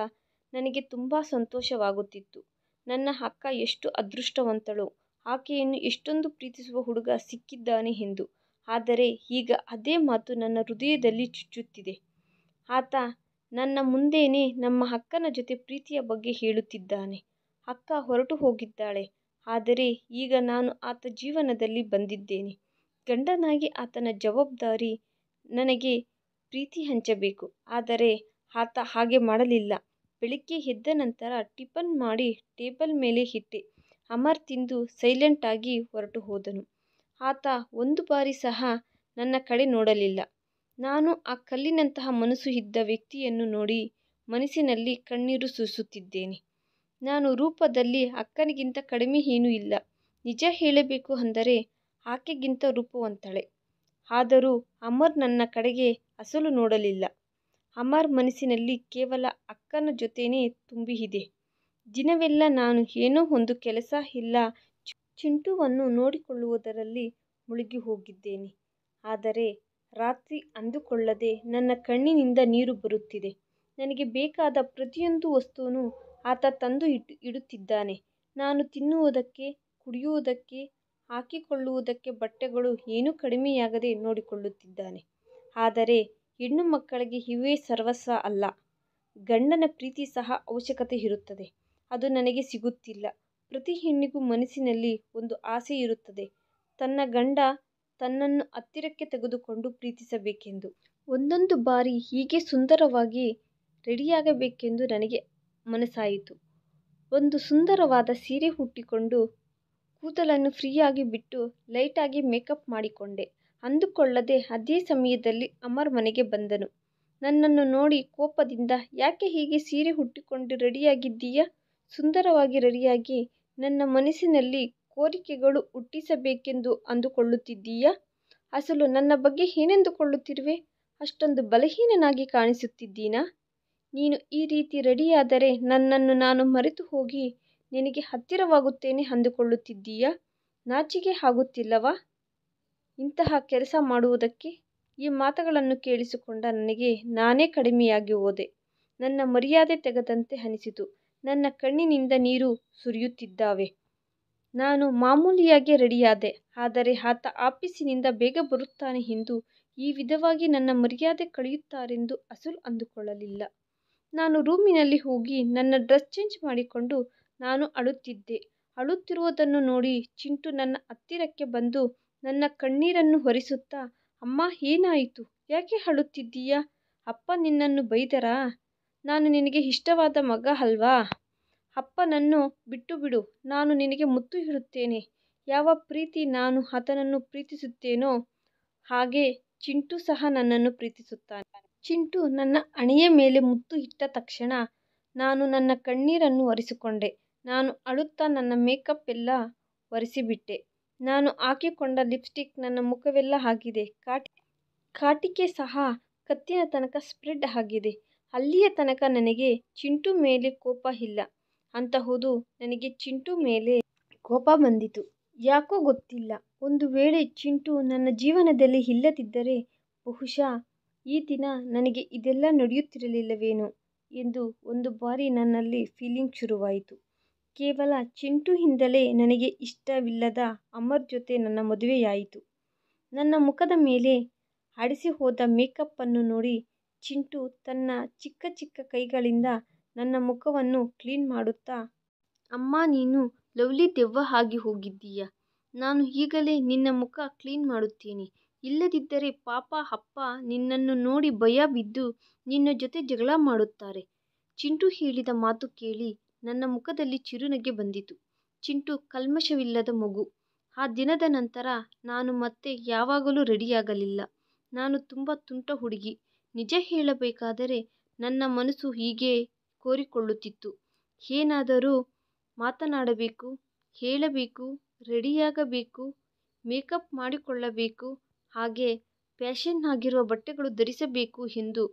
ನನಗೆ ತುಂಬ ಸಂತೋಷವಾಗುತ್ತಿತ್ತು. ನನ್ನ ಅಕ್ಕ ಎಷ್ಟು ಅದೃಷ್ಟವಂತಳೋ, ಆಕೆಯನ್ನು ಎಷ್ಟೊಂದು ಪ್ರೀತಿಸುವ ಹುಡುಗ ಸಿಕ್ಕಿದ್ದಾನೆ ಎಂದು. ಆದರೆ ಈಗ ಅದೇ ಮಾತು ನನ್ನ ಹೃದಯದಲ್ಲಿ ಚುಚ್ಚುತ್ತಿದೆ. ಆತ ನನ್ನ ಮುಂದೆನೇ ನಮ್ಮ ಅಕ್ಕನ ಜೊತೆ ಪ್ರೀತಿಯ ಬಗ್ಗೆ ಹೇಳುತ್ತಿದ್ದಾನೆ. ಅಕ್ಕ ಹೊರಟು ಹೋಗಿದ್ದಾಳೆ. ಆದರೆ ಈಗ ನಾನು ಆತ ಜೀವನದಲ್ಲಿ ಬಂದಿದ್ದೇನೆ. ಗಂಡನಾಗಿ ಆತನ ಜವಾಬ್ದಾರಿ ನನಗೆ ಪ್ರೀತಿ ಹಂಚಬೇಕು. ಆದರೆ ಆತ ಹಾಗೆ ಮಾಡಲಿಲ್ಲ. ಬೆಳಿಗ್ಗೆ ಎದ್ದ ನಂತರ ಟಿಫನ್ ಮಾಡಿ ಟೇಬಲ್ ಮೇಲೆ ಇಟ್ಟೆ. ಅಮರ್ ತಿಂದು ಸೈಲೆಂಟ್ ಆಗಿ ಹೊರಟು ಹೋದನು. ಆತ ಒಂದು ಬಾರಿ ಸಹ ನನ್ನ ಕಡೆ ನೋಡಲಿಲ್ಲ. ನಾನು ಆ ಕಲ್ಲಿನಂತಹ ಮನಸ್ಸು ಇದ್ದ ವ್ಯಕ್ತಿಯನ್ನು ನೋಡಿ ಮನಸ್ಸಿನಲ್ಲಿ ಕಣ್ಣೀರು ಸುರಿಸುತ್ತಿದ್ದೇನೆ. ನಾನು ರೂಪದಲ್ಲಿ ಅಕ್ಕನಿಗಿಂತ ಕಡಿಮೆ ಏನೂ ಇಲ್ಲ. ನಿಜ ಹೇಳಬೇಕು ಅಂದರೆ ಆಕೆಗಿಂತ ರೂಪವಂತಳೆ. ಆದರೂ ಅಮರ್ ನನ್ನ ಕಡೆಗೆ ಅಸಲು ನೋಡಲಿಲ್ಲ. ಅಮರ್ ಮನಸ್ಸಿನಲ್ಲಿ ಕೇವಲ ಅಕ್ಕನ ಜೊತೆನೇ ತುಂಬಿ ಇದೆ. ದಿನವೆಲ್ಲ ನಾನು ಏನೋ ಒಂದು ಕೆಲಸ ಇಲ್ಲ ಚಿಂಟುವನ್ನು ನೋಡಿಕೊಳ್ಳುವುದರಲ್ಲಿ ಮುಳುಗಿ ಹೋಗಿದ್ದೇನೆ. ಆದರೆ ರಾತ್ರಿ ಅಂದುಕೊಳ್ಳದೆ ನನ್ನ ಕಣ್ಣಿನಿಂದ ನೀರು ಬರುತ್ತಿದೆ. ನನಗೆ ಬೇಕಾದ ಪ್ರತಿಯೊಂದು ವಸ್ತುವನ್ನು ಆತ ತಂದು ಇಡುತ್ತಿದ್ದಾನೆ. ನಾನು ತಿನ್ನುವುದಕ್ಕೆ, ಕುಡಿಯುವುದಕ್ಕೆ, ಹಾಕಿಕೊಳ್ಳುವುದಕ್ಕೆ ಬಟ್ಟೆಗಳು ಏನೂ ಕಡಿಮೆಯಾಗದೆ ನೋಡಿಕೊಳ್ಳುತ್ತಿದ್ದಾನೆ. ಆದರೆ ಹೆಣ್ಣು ಮಕ್ಕಳಿಗೆ ಇವೇ ಸರ್ವಸ್ವ ಅಲ್ಲ. ಗಂಡನ ಪ್ರೀತಿ ಸಹ ಅವಶ್ಯಕತೆ ಇರುತ್ತದೆ. ಅದು ನನಗೆ ಸಿಗುತ್ತಿಲ್ಲ. ಪ್ರತಿ ಹೆಣ್ಣಿಗೂ ಮನಸ್ಸಿನಲ್ಲಿ ಒಂದು ಆಸೆ ಇರುತ್ತದೆ, ತನ್ನ ಗಂಡ ತನ್ನನ್ನು ಹತ್ತಿರಕ್ಕೆ ತೆಗೆದುಕೊಂಡು ಪ್ರೀತಿಸಬೇಕೆಂದು. ಒಂದೊಂದು ಬಾರಿ ಹೀಗೆ ಸುಂದರವಾಗಿ ರೆಡಿಯಾಗಬೇಕೆಂದು ನನಗೆ ಮನಸ್ಸಾಯಿತು. ಒಂದು ಸುಂದರವಾದ ಸೀರೆ ಉಟ್ಟುಕೊಂಡು ಕೂದಲನ್ನು ಫ್ರೀಯಾಗಿ ಬಿಟ್ಟು ಲೈಟಾಗಿ ಮೇಕಪ್ ಮಾಡಿಕೊಂಡೆ. ಅಂದುಕೊಳ್ಳದೆ ಅದೇ ಸಮಯದಲ್ಲಿ ಅಮರ್ ಮನೆಗೆ ಬಂದನು. ನನ್ನನ್ನು ನೋಡಿ ಕೋಪದಿಂದ, ಯಾಕೆ ಹೀಗೆ ಸೀರೆ ಉಟ್ಟುಕೊಂಡು ರೆಡಿಯಾಗಿದ್ದೀಯಾ? ಸುಂದರವಾಗಿ ರೆಡಿಯಾಗಿ ನನ್ನ ಮನಸ್ಸಿನಲ್ಲಿ ಕೋರಿಕೆಗಳು ಹುಟ್ಟಿಸಬೇಕೆಂದು ಅಂದುಕೊಳ್ಳುತ್ತಿದ್ದೀಯಾ? ಅಸಲು ನನ್ನ ಬಗ್ಗೆ ಏನೆಂದುಕೊಳ್ಳುತ್ತಿರುವೆ? ಅಷ್ಟೊಂದು ಬಲಹೀನನಾಗಿ ಕಾಣಿಸುತ್ತಿದ್ದೀನಾ? ನೀನು ಈ ರೀತಿ ರೆಡಿಯಾದರೆ ನನ್ನನ್ನು ನಾನು ಮರೆತು ಹೋಗಿ ನಿನಗೆ ಹತ್ತಿರವಾಗುತ್ತೇನೆ ಅಂದುಕೊಳ್ಳುತ್ತಿದ್ದೀಯಾ? ನಾಚಿಕೆ ಆಗುತ್ತಿಲ್ಲವಾ ಇಂತಹ ಕೆಲಸ ಮಾಡುವುದಕ್ಕೆ? ಈ ಮಾತುಗಳನ್ನು ಕೇಳಿಸಿಕೊಂಡ ನನಗೆ ನಾನೇ ಕಡಿಮೆಯಾಗಿ ಹೋದೆ. ನನ್ನ ಮರ್ಯಾದೆ ತೆಗೆದಂತೆ ಅನಿಸಿತು. ನನ್ನ ಕಣ್ಣಿನಿಂದ ನೀರು ಸುರಿಯುತ್ತಿದ್ದಾವೆ. ನಾನು ಮಾಮೂಲಿಯಾಗಿ ರೆಡಿಯಾದೆ. ಆದರೆ ಆತ ಆಫೀಸಿನಿಂದ ಬೇಗ ಬರುತ್ತಾನೆ ಎಂದು ಈ ವಿಧವಾಗಿ ನನ್ನ ಮರ್ಯಾದೆ ಕಳೆಯುತ್ತಾರೆಂದು ಅಸಲು ಅಂದುಕೊಳ್ಳಲಿಲ್ಲ. ನಾನು ರೂಮಿನಲ್ಲಿ ಹೋಗಿ ನನ್ನ ಡ್ರೆಸ್ ಚೇಂಜ್ ಮಾಡಿಕೊಂಡು ನಾನು ಅಳುತ್ತಿದ್ದೆ. ಅಳುತ್ತಿರುವುದನ್ನು ನೋಡಿ ಚಿಂಟು ನನ್ನ ಹತ್ತಿರಕ್ಕೆ ಬಂದು ನನ್ನ ಕಣ್ಣೀರನ್ನು ಒರೆಸುತ್ತಾ, ಅಮ್ಮ ಏನಾಯಿತು? ಯಾಕೆ ಅಳುತ್ತಿದ್ದೀಯಾ? ಅಪ್ಪ ನಿನ್ನನ್ನು ಬೈದರಾ? ನಾನು ನಿನಗೆ ಇಷ್ಟವಾದ ಮಗ ಅಲ್ವಾ? ಅಪ್ಪನನ್ನು ಬಿಟ್ಟುಬಿಡು, ನಾನು ನಿನಗೆ ಮುತ್ತು ಇಡುತ್ತೇನೆ. ಯಾವ ಪ್ರೀತಿ ನಾನು ಆತನನ್ನು ಪ್ರೀತಿಸುತ್ತೇನೋ ಹಾಗೆ ಚಿಂಟು ಸಹ ನನ್ನನ್ನು ಪ್ರೀತಿಸುತ್ತಾನೆ. ಚಿಂಟು ನನ್ನ ಹಣೆಯ ಮೇಲೆ ಮುತ್ತು ಇಟ್ಟ ತಕ್ಷಣ ನಾನು ನನ್ನ ಕಣ್ಣೀರನ್ನು ಒರೆಸಿಕೊಂಡೆ. ನಾನು ಅಳುತ್ತಾ ನನ್ನ ಮೇಕಪ್ ಎಲ್ಲ ಒರೆಸಿಬಿಟ್ಟೆ. ನಾನು ಹಾಕಿಕೊಂಡ ಲಿಪ್ಸ್ಟಿಕ್ ನನ್ನ ಮುಖವೆಲ್ಲ ಆಗಿದೆ. ಕಾಟಿಕೆ ಸಹ ಕತ್ತಿನ ತನಕ ಸ್ಪ್ರೆಡ್ ಆಗಿದೆ. ಅಲ್ಲಿಯ ತನಕ ನನಗೆ ಚಿಂಟು ಮೇಲೆ ಕೋಪ ಇಲ್ಲ. ಅಂತಹುದು ನನಗೆ ಚಿಂಟು ಮೇಲೆ ಕೋಪ ಬಂದಿತು. ಯಾಕೋ ಗೊತ್ತಿಲ್ಲ. ಒಂದು ವೇಳೆ ಚಿಂಟು ನನ್ನ ಜೀವನದಲ್ಲಿ ಇಲ್ಲದಿದ್ದರೆ ಬಹುಶಃ ಈ ದಿನ ನನಗೆ ಇದೆಲ್ಲ ನಡೆಯುತ್ತಿರಲಿಲ್ಲವೇನೋ ಎಂದು ಒಂದು ಬಾರಿ ನನ್ನಲ್ಲಿ ಫೀಲಿಂಗ್ ಶುರುವಾಯಿತು. ಕೇವಲ ಚಿಂಟುಯಿಂದಲೇ ನನಗೆ ಇಷ್ಟವಿಲ್ಲದ ಅಮರ್ ಜೊತೆ ನನ್ನ ಮದುವೆಯಾಯಿತು. ನನ್ನ ಮುಖದ ಮೇಲೆ ಅಳಿಸಿ ಹೋದ ಮೇಕಪ್ ಅನ್ನು ನೋಡಿ ಚಿಂಟು ತನ್ನ ಚಿಕ್ಕ ಚಿಕ್ಕ ಕೈಗಳಿಂದ ನನ್ನ ಮುಖವನ್ನು ಕ್ಲೀನ್ ಮಾಡುತ್ತಾ, ಅಮ್ಮ ನೀನು ಲವ್ಲಿ ದೆವ್ವ ಆಗಿ ಹೋಗಿದ್ದೀಯ. ನಾನು ಈಗಲೇ ನಿನ್ನ ಮುಖ ಕ್ಲೀನ್ ಮಾಡುತ್ತೇನೆ. ಇಲ್ಲದಿದ್ದರೆ ಪಾಪ ಅಪ್ಪ ನಿನ್ನನ್ನು ನೋಡಿ ಭಯ ಬಿದ್ದು ನಿನ್ನ ಜೊತೆ ಜಗಳ ಮಾಡುತ್ತಾರೆ. ಚಿಂಟು ಹೇಳಿದ ಮಾತು ಕೇಳಿ ನನ್ನ ಮುಖದಲ್ಲಿ ಚಿರುನಗೆ ಬಂದಿತು. ಚಿಂಟು ಕಲ್ಮಶವಿಲ್ಲದ ಮಗು. ಆ ದಿನದ ನಂತರ ನಾನು ಮತ್ತೆ ಯಾವಾಗಲೂ ರೆಡಿಯಾಗಲಿಲ್ಲ. ನಾನು ತುಂಬ ತುಂಟ ಹುಡುಗಿ. ನಿಜ ಹೇಳಬೇಕಾದರೆ ನನ್ನ ಮನಸ್ಸು ಹೀಗೆ ಕೋರಿಕೊಳ್ಳುತ್ತಿತ್ತು. ಏನಾದರೂ ಮಾತನಾಡಬೇಕು, ಹೇಳಬೇಕು, ರೆಡಿಯಾಗಬೇಕು, ಮೇಕಪ್ ಮಾಡಿಕೊಳ್ಳಬೇಕು, ಹಾಗೆ ಫ್ಯಾಷನ್ ಆಗಿರುವ ಬಟ್ಟೆಗಳು ಧರಿಸಬೇಕು ಎಂದು.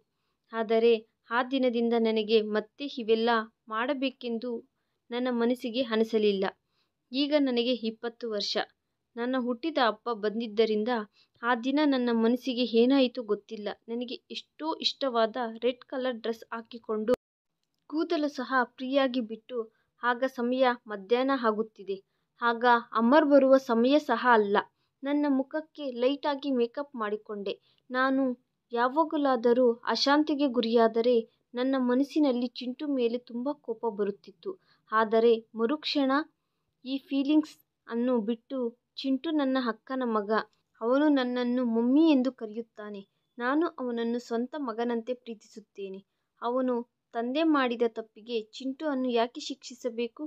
ಆದರೆ ಆ ದಿನದಿಂದ ನನಗೆ ಮತ್ತೆ ಇವೆಲ್ಲ ಮಾಡಬೇಕೆಂದು ನನ್ನ ಮನಸ್ಸಿಗೆ ಅನಿಸಲಿಲ್ಲ. ಈಗ ನನಗೆ 20 ವರ್ಷ. ನನ್ನ ಹುಟ್ಟಿದ ಹಬ್ಬ ಬಂದಿದ್ದರಿಂದ ಆ ದಿನ ನನ್ನ ಮನಸ್ಸಿಗೆ ಏನಾಯಿತೋ ಗೊತ್ತಿಲ್ಲ. ನನಗೆ ಎಷ್ಟೋ ಇಷ್ಟವಾದ ರೆಡ್ ಕಲರ್ ಡ್ರೆಸ್ ಹಾಕಿಕೊಂಡು ಕೂದಲು ಸಹ ಫ್ರೀಯಾಗಿ ಬಿಟ್ಟು ಆಗ ಸಮಯ ಮಧ್ಯಾಹ್ನ ಆಗುತ್ತಿದೆ. ಆಗ ಅಮರ್ ಬರುವ ಸಮಯ ಸಹ ಅಲ್ಲ. ನನ್ನ ಮುಖಕ್ಕೆ ಲೈಟಾಗಿ ಮೇಕಪ್ ಮಾಡಿಕೊಂಡೆ. ನಾನು ಯಾವಾಗಲಾದರೂ ಅಶಾಂತಿಗೆ ಗುರಿಯಾದರೆ ನನ್ನ ಮನಸ್ಸಿನಲ್ಲಿ ಚಿಂಟು ಮೇಲೆ ತುಂಬ ಕೋಪ ಬರುತ್ತಿತ್ತು. ಆದರೆ ಮರುಕ್ಷಣ ಈ ಫೀಲಿಂಗ್ಸ್ ಅನ್ನು ಬಿಟ್ಟು, ಚಿಂಟು ನನ್ನ ಅಕ್ಕನ ಮಗ. ಅವನು ನನ್ನನ್ನು ಮಮ್ಮಿ ಎಂದು ಕರೆಯುತ್ತಾನೆ. ನಾನು ಅವನನ್ನು ಸ್ವಂತ ಮಗನಂತೆ ಪ್ರೀತಿಸುತ್ತೇನೆ. ಅವನು ತಂದೆ ಮಾಡಿದ ತಪ್ಪಿಗೆ ಚಿಂಟು ಅನ್ನು ಯಾಕೆ ಶಿಕ್ಷಿಸಬೇಕು?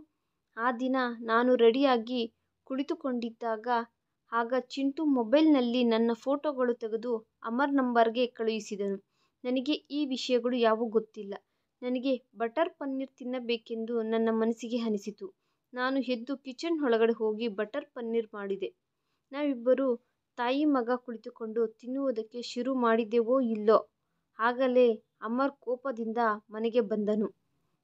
ಆ ದಿನ ನಾನು ರೆಡಿಯಾಗಿ ಕುಳಿತುಕೊಂಡಿದ್ದಾಗ ಆಗ ಚಿಂಟು ಮೊಬೈಲ್ನಲ್ಲಿ ನನ್ನ ಫೋಟೋಗಳು ತೆಗೆದು ಅಮರ್ ನಂಬರ್ಗೆ ಕಳುಹಿಸಿದನು. ನನಗೆ ಈ ವಿಷಯಗಳು ಯಾವೂ ಗೊತ್ತಿಲ್ಲ. ನನಗೆ ಬಟರ್ ಪನ್ನೀರ್ ತಿನ್ನಬೇಕೆಂದು ನನ್ನ ಮನಸ್ಸಿಗೆ ಅನಿಸಿತು. ನಾನು ಎದ್ದು ಕಿಚನ್ ಒಳಗಡೆ ಹೋಗಿ ಬಟರ್ ಪನ್ನೀರ್ ಮಾಡಿದೆ. ನಾವಿಬ್ಬರು ತಾಯಿ ಮಗ ಕುಳಿತುಕೊಂಡು ತಿನ್ನುವುದಕ್ಕೆ ಶುರು ಮಾಡಿದೆವೋ ಇಲ್ಲೋ ಆಗಲೇ ಅಮರ್ ಕೋಪದಿಂದ ಮನೆಗೆ ಬಂದನು.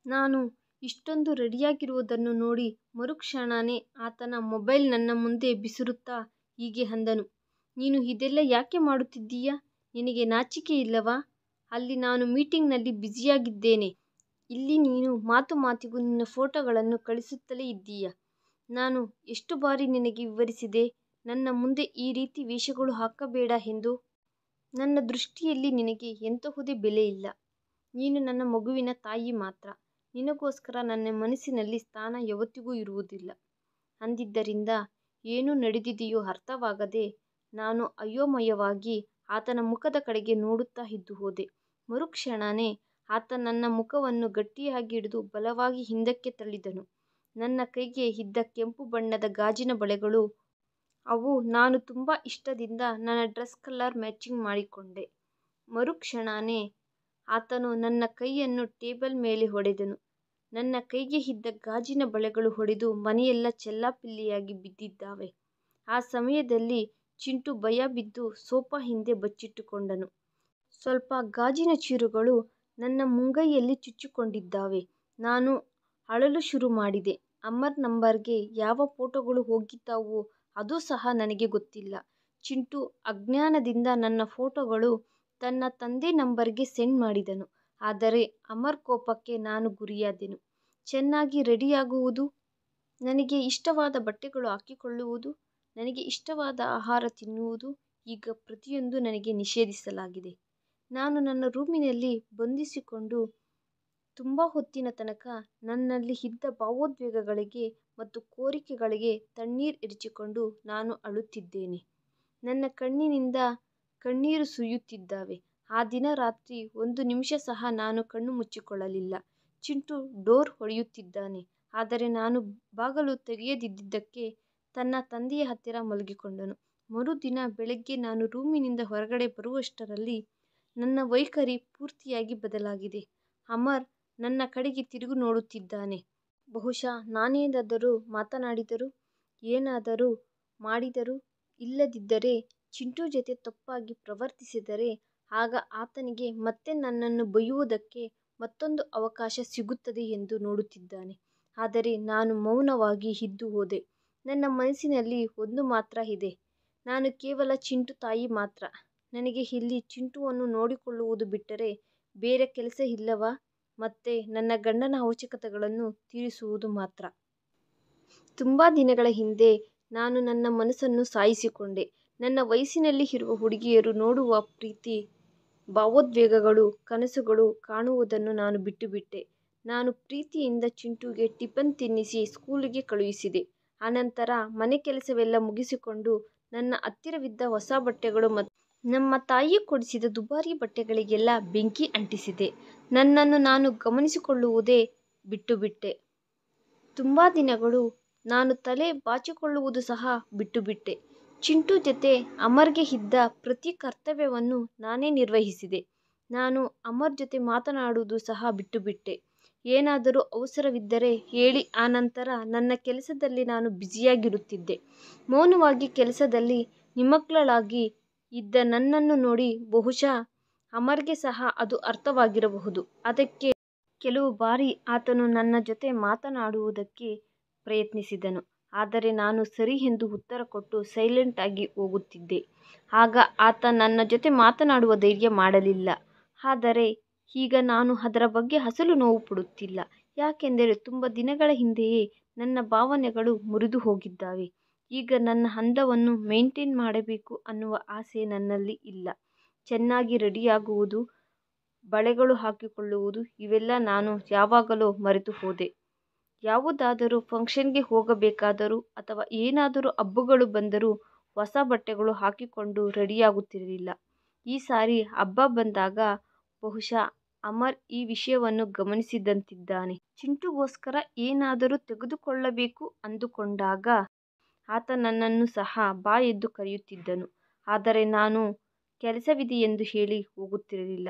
ನಾನು ಇಷ್ಟೊಂದು ರೆಡಿಯಾಗಿರುವುದನ್ನು ನೋಡಿ ಮರುಕ್ಷಣನೇ ಆತನ ಮೊಬೈಲ್ ನನ್ನ ಮುಂದೆ ಬಿಸಿರುತ್ತಾ ಹೀಗೆ ಅಂದನು, ನೀನು ಇದೆಲ್ಲ ಯಾಕೆ ಮಾಡುತ್ತಿದ್ದೀಯಾ? ನಿನಗೆ ನಾಚಿಕೆ ಇಲ್ಲವಾ? ಅಲ್ಲಿ ನಾನು ಮೀಟಿಂಗ್ನಲ್ಲಿ ಬ್ಯುಸಿಯಾಗಿದ್ದೇನೆ. ಇಲ್ಲಿ ನೀನು ಮಾತು ಮಾತಿಗೂ ನಿನ್ನ ಫೋಟೋಗಳನ್ನು ಕಳಿಸುತ್ತಲೇ ಇದ್ದೀಯ. ನಾನು ಎಷ್ಟು ಬಾರಿ ನಿನಗೆ ವಿವರಿಸಿದೆ ನನ್ನ ಮುಂದೆ ಈ ರೀತಿ ವೇಷಗಳು ಹಾಕಬೇಡ ಎಂದು. ನನ್ನ ದೃಷ್ಟಿಯಲ್ಲಿ ನಿನಗೆ ಎಂತಹುದೇ ಬೆಲೆ ಇಲ್ಲ. ನೀನು ನನ್ನ ಮಗುವಿನ ತಾಯಿ ಮಾತ್ರ. ನಿನಗೋಸ್ಕರ ನನ್ನ ಮನಸ್ಸಿನಲ್ಲಿ ಸ್ಥಾನ ಯಾವತ್ತಿಗೂ ಇರುವುದಿಲ್ಲ ಅಂದಿದ್ದರಿಂದ ಏನು ನಡೆದಿದೆಯೋ ಅರ್ಥವಾಗದೆ ನಾನು ಅಯೋಮಯವಾಗಿ ಆತನ ಮುಖದ ಕಡೆಗೆ ನೋಡುತ್ತಾ ಇದ್ದು ಹೋದೆ. ಮರುಕ್ಷಣನೇ ಆತ ನನ್ನ ಮುಖವನ್ನು ಗಟ್ಟಿಯಾಗಿ ಹಿಡಿದು ಬಲವಾಗಿ ಹಿಂದಕ್ಕೆ ತಳ್ಳಿದನು. ನನ್ನ ಕೈಗೆ ಇದ್ದ ಕೆಂಪು ಬಣ್ಣದ ಗಾಜಿನ ಬಳೆಗಳು ಅವು ನಾನು ತುಂಬ ಇಷ್ಟದಿಂದ ನನ್ನ ಡ್ರೆಸ್ ಕಲರ್ ಮ್ಯಾಚಿಂಗ್ ಮಾಡಿಕೊಂಡೆ. ಮರುಕ್ಷಣನೇ ಆತನು ನನ್ನ ಕೈಯನ್ನು ಟೇಬಲ್ ಮೇಲೆ ಹೊಡೆದನು. ನನ್ನ ಕೈಗೆ ಇದ್ದ ಗಾಜಿನ ಬಳೆಗಳು ಹೊಡೆದು ಮನೆಯೆಲ್ಲ ಚೆಲ್ಲಾಪಿಲ್ಲಿಯಾಗಿ ಬಿದ್ದಿದ್ದಾವೆ. ಆ ಸಮಯದಲ್ಲಿ ಚಿಂಟು ಭಯ ಬಿದ್ದು ಸೋಫಾ ಹಿಂದೆ ಬಚ್ಚಿಟ್ಟುಕೊಂಡನು. ಸ್ವಲ್ಪ ಗಾಜಿನ ಚೀರುಗಳು ನನ್ನ ಮುಂಗೈಯಲ್ಲಿ ಚುಚ್ಚಿಕೊಂಡಿದ್ದಾವೆ. ನಾನು ಅಳಲು ಶುರು ಮಾಡಿದೆ. ಅಮರ್ ನಂಬರ್ಗೆ ಯಾವ ಫೋಟೋಗಳು ಹೋಗಿದ್ದಾವೋ ಅದು ಸಹ ನನಗೆ ಗೊತ್ತಿಲ್ಲ. ಚಿಂಟು ಅಜ್ಞಾನದಿಂದ ನನ್ನ ಫೋಟೋಗಳು ತನ್ನ ತಂದೆ ನಂಬರ್ಗೆ ಸೆಂಡ್ ಮಾಡಿದನು. ಆದರೆ ಅಮರ್ ಕೋಪಕ್ಕೆ ನಾನು ಗುರಿಯಾದೆನು. ಚೆನ್ನಾಗಿ ರೆಡಿಯಾಗುವುದು, ನನಗೆ ಇಷ್ಟವಾದ ಬಟ್ಟೆಗಳು ಹಾಕಿಕೊಳ್ಳುವುದು, ನನಗೆ ಇಷ್ಟವಾದ ಆಹಾರ ತಿನ್ನುವುದು, ಈಗ ಪ್ರತಿಯೊಂದು ನನಗೆ ನಿಷೇಧಿಸಲಾಗಿದೆ. ನಾನು ನನ್ನ ರೂಮಿನಲ್ಲಿ ಬಂಧಿಸಿಕೊಂಡು ತುಂಬ ಹೊತ್ತಿನ ತನಕ ನನ್ನಲ್ಲಿ ಇದ್ದ ಭಾವೋದ್ವೇಗಗಳಿಗೆ ಮತ್ತು ಕೋರಿಕೆಗಳಿಗೆ ತಣ್ಣೀರು ಎರಚಿಕೊಂಡು ನಾನು ಅಳುತ್ತಿದ್ದೇನೆ. ನನ್ನ ಕಣ್ಣಿನಿಂದ ಕಣ್ಣೀರು ಸುರಿಯುತ್ತಿದ್ದಾವೆ. ಆ ದಿನ ರಾತ್ರಿ ಒಂದು ನಿಮಿಷ ಸಹ ನಾನು ಕಣ್ಣು ಮುಚ್ಚಿಕೊಳ್ಳಲಿಲ್ಲ. ಚಿಂಟು ಡೋರ್ ಹೊಡೆಯುತ್ತಿದ್ದಾನೆ. ಆದರೆ ನಾನು ಬಾಗಿಲು ತೆಗೆಯದಿದ್ದಕ್ಕೆ ತನ್ನ ತಂದೆಯ ಹತ್ತಿರ ಮಲಗಿಕೊಂಡನು. ಮರುದಿನ ಬೆಳಗ್ಗೆ ನಾನು ರೂಮಿನಿಂದ ಹೊರಗಡೆ ಬರುವಷ್ಟರಲ್ಲಿ ನನ್ನ ವೈಖರಿ ಪೂರ್ತಿಯಾಗಿ ಬದಲಾಗಿದೆ. ಅಮರ್ ನನ್ನ ಕಡೆಗೆ ತಿರುಗಿ ನೋಡುತ್ತಿದ್ದಾನೆ. ಬಹುಶಃ ನಾನೇನಾದರೂ ಮಾತನಾಡಿದರೂ, ಏನಾದರೂ ಮಾಡಿದರೂ, ಇಲ್ಲದಿದ್ದರೆ ಚಿಂಟು ಜೊತೆ ತಪ್ಪಾಗಿ ಪ್ರವರ್ತಿಸಿದರೆ ಆಗ ಆತನಿಗೆ ಮತ್ತೆ ನನ್ನನ್ನು ಬೈಯುವುದಕ್ಕೆ ಮತ್ತೊಂದು ಅವಕಾಶ ಸಿಗುತ್ತದೆ ಎಂದು ನೋಡುತ್ತಿದ್ದಾನೆ. ಆದರೆ ನಾನು ಮೌನವಾಗಿ ಇದ್ದು ಹೋದೆ. ನನ್ನ ಮನಸ್ಸಿನಲ್ಲಿ ಒಂದು ಮಾತ್ರ ಇದೆ. ನಾನು ಕೇವಲ ಚಿಂಟು ತಾಯಿ ಮಾತ್ರ. ನನಗೆ ಇಲ್ಲಿ ಚಿಂಟುವನ್ನು ನೋಡಿಕೊಳ್ಳುವುದು ಬಿಟ್ಟರೆ ಬೇರೆ ಕೆಲಸ ಇಲ್ಲವಾ? ಮತ್ತೆ ನನ್ನ ಗಂಡನ ಅವಶ್ಯಕತೆಗಳನ್ನು ತೀರಿಸುವುದು ಮಾತ್ರ. ತುಂಬ ದಿನಗಳ ಹಿಂದೆ ನಾನು ನನ್ನ ಮನಸ್ಸನ್ನು ಸಾಯಿಸಿಕೊಂಡೆ. ನನ್ನ ವಯಸ್ಸಿನಲ್ಲಿ ಇರುವ ಹುಡುಗಿಯರು ನೋಡುವ ಪ್ರೀತಿ, ಭಾವೋದ್ವೇಗಗಳು, ಕನಸುಗಳು ಕಾಣುವುದನ್ನು ನಾನು ಬಿಟ್ಟುಬಿಟ್ಟೆ. ನಾನು ಪ್ರೀತಿಯಿಂದ ಚಿಂಟುಗೆ ಟಿಫನ್ ತಿನ್ನಿಸಿ ಸ್ಕೂಲಿಗೆ ಕಳುಹಿಸಿದೆ. ಅನಂತರ ಮನೆ ಕೆಲಸವೆಲ್ಲ ಮುಗಿಸಿಕೊಂಡು ನನ್ನ ಹತ್ತಿರವಿದ್ದ ಹೊಸ ಬಟ್ಟೆಗಳು ಮತ್ತು ನಮ್ಮ ತಾಯಿ ಕೊಡಿಸಿದ ದುಬಾರಿ ಬಟ್ಟೆಗಳಿಗೆಲ್ಲ ಬೆಂಕಿ ಅಂಟಿಸಿದೆ. ನನ್ನನ್ನು ನಾನು ಗಮನಿಸಿಕೊಳ್ಳುವುದೇ ಬಿಟ್ಟುಬಿಟ್ಟೆ. ತುಂಬ ದಿನಗಳು ನಾನು ತಲೆ ಬಾಚಿಕೊಳ್ಳುವುದು ಸಹ ಬಿಟ್ಟುಬಿಟ್ಟೆ. ಚಿಂಟು ಜೊತೆ ಅಮರ್ಗೆ ಇದ್ದ ಪ್ರತಿ ಕರ್ತವ್ಯವನ್ನು ನಾನೇ ನಿರ್ವಹಿಸಿದೆ. ನಾನು ಅಮರ್ ಜೊತೆ ಮಾತನಾಡುವುದು ಸಹ ಬಿಟ್ಟುಬಿಟ್ಟೆ. ಏನಾದರೂ ಅವಸರವಿದ್ದರೆ ಹೇಳಿ, ಆನಂತರ ನನ್ನ ಕೆಲಸದಲ್ಲಿ ನಾನು ಬ್ಯುಸಿಯಾಗಿರುತ್ತಿದ್ದೆ. ಮೌನವಾಗಿ ಕೆಲಸದಲ್ಲಿ ನಿಮಗ್ನಳಾಗಿ ಇದ್ದ ನನ್ನನ್ನು ನೋಡಿ ಬಹುಶಃ ಅಮರ್ಗೆ ಸಹ ಅದು ಅರ್ಥವಾಗಿರಬಹುದು. ಅದಕ್ಕೆ ಕೆಲವು ಬಾರಿ ಆತನು ನನ್ನ ಜೊತೆ ಮಾತನಾಡುವುದಕ್ಕೆ ಪ್ರಯತ್ನಿಸಿದನು. ಆದರೆ ನಾನು ಸರಿ ಎಂದು ಉತ್ತರ ಕೊಟ್ಟು ಸೈಲೆಂಟ್ ಆಗಿ ಹೋಗುತ್ತಿದ್ದೆ. ಆಗ ಆತ ನನ್ನ ಜೊತೆ ಮಾತನಾಡುವ ಧೈರ್ಯ ಮಾಡಲಿಲ್ಲ. ಆದರೆ ಈಗ ನಾನು ಅದರ ಬಗ್ಗೆ ಅಸಲು ನೋವು ಪಡುತ್ತಿಲ್ಲ. ಯಾಕೆಂದರೆ ತುಂಬ ದಿನಗಳ ಹಿಂದೆಯೇ ನನ್ನ ಭಾವನೆಗಳು ಮುರಿದು ಹೋಗಿದ್ದಾವೆ. ಈಗ ನನ್ನ ಅಂದವನ್ನು ಮೇಂಟೈನ್ ಮಾಡಬೇಕು ಅನ್ನುವ ಆಸೆ ನನ್ನಲ್ಲಿ ಇಲ್ಲ. ಚೆನ್ನಾಗಿ ರೆಡಿಯಾಗುವುದು, ಬಳೆಗಳು ಹಾಕಿಕೊಳ್ಳುವುದು ಇವೆಲ್ಲ ನಾನು ಯಾವಾಗಲೋ ಮರೆತು ಹೋದೆ. ಯಾವುದಾದರೂ ಫಂಕ್ಷನ್ಗೆ ಹೋಗಬೇಕಾದರೂ ಅಥವಾ ಏನಾದರೂ ಹಬ್ಬಗಳು ಬಂದರೂ ಹೊಸ ಬಟ್ಟೆಗಳು ಹಾಕಿಕೊಂಡು ರೆಡಿಯಾಗುತ್ತಿರಲಿಲ್ಲ. ಈ ಸಾರಿ ಹಬ್ಬ ಬಂದಾಗ ಬಹುಶಃ ಅಮರ್ ಈ ವಿಷಯವನ್ನು ಗಮನಿಸಿದಂತಿದ್ದಾನೆ. ಚಿಂಟುಗೋಸ್ಕರ ಏನಾದರೂ ತೆಗೆದುಕೊಳ್ಳಬೇಕು ಅಂದುಕೊಂಡಾಗ ಆತ ನನ್ನನ್ನು ಸಹ ಬಾ ಎಂದು ಕರೆಯುತ್ತಿದ್ದನು. ಆದರೆ ನಾನು ಕೆಲಸವಿದೆ ಎಂದು ಹೇಳಿ ಹೋಗುತ್ತಿರಲಿಲ್ಲ.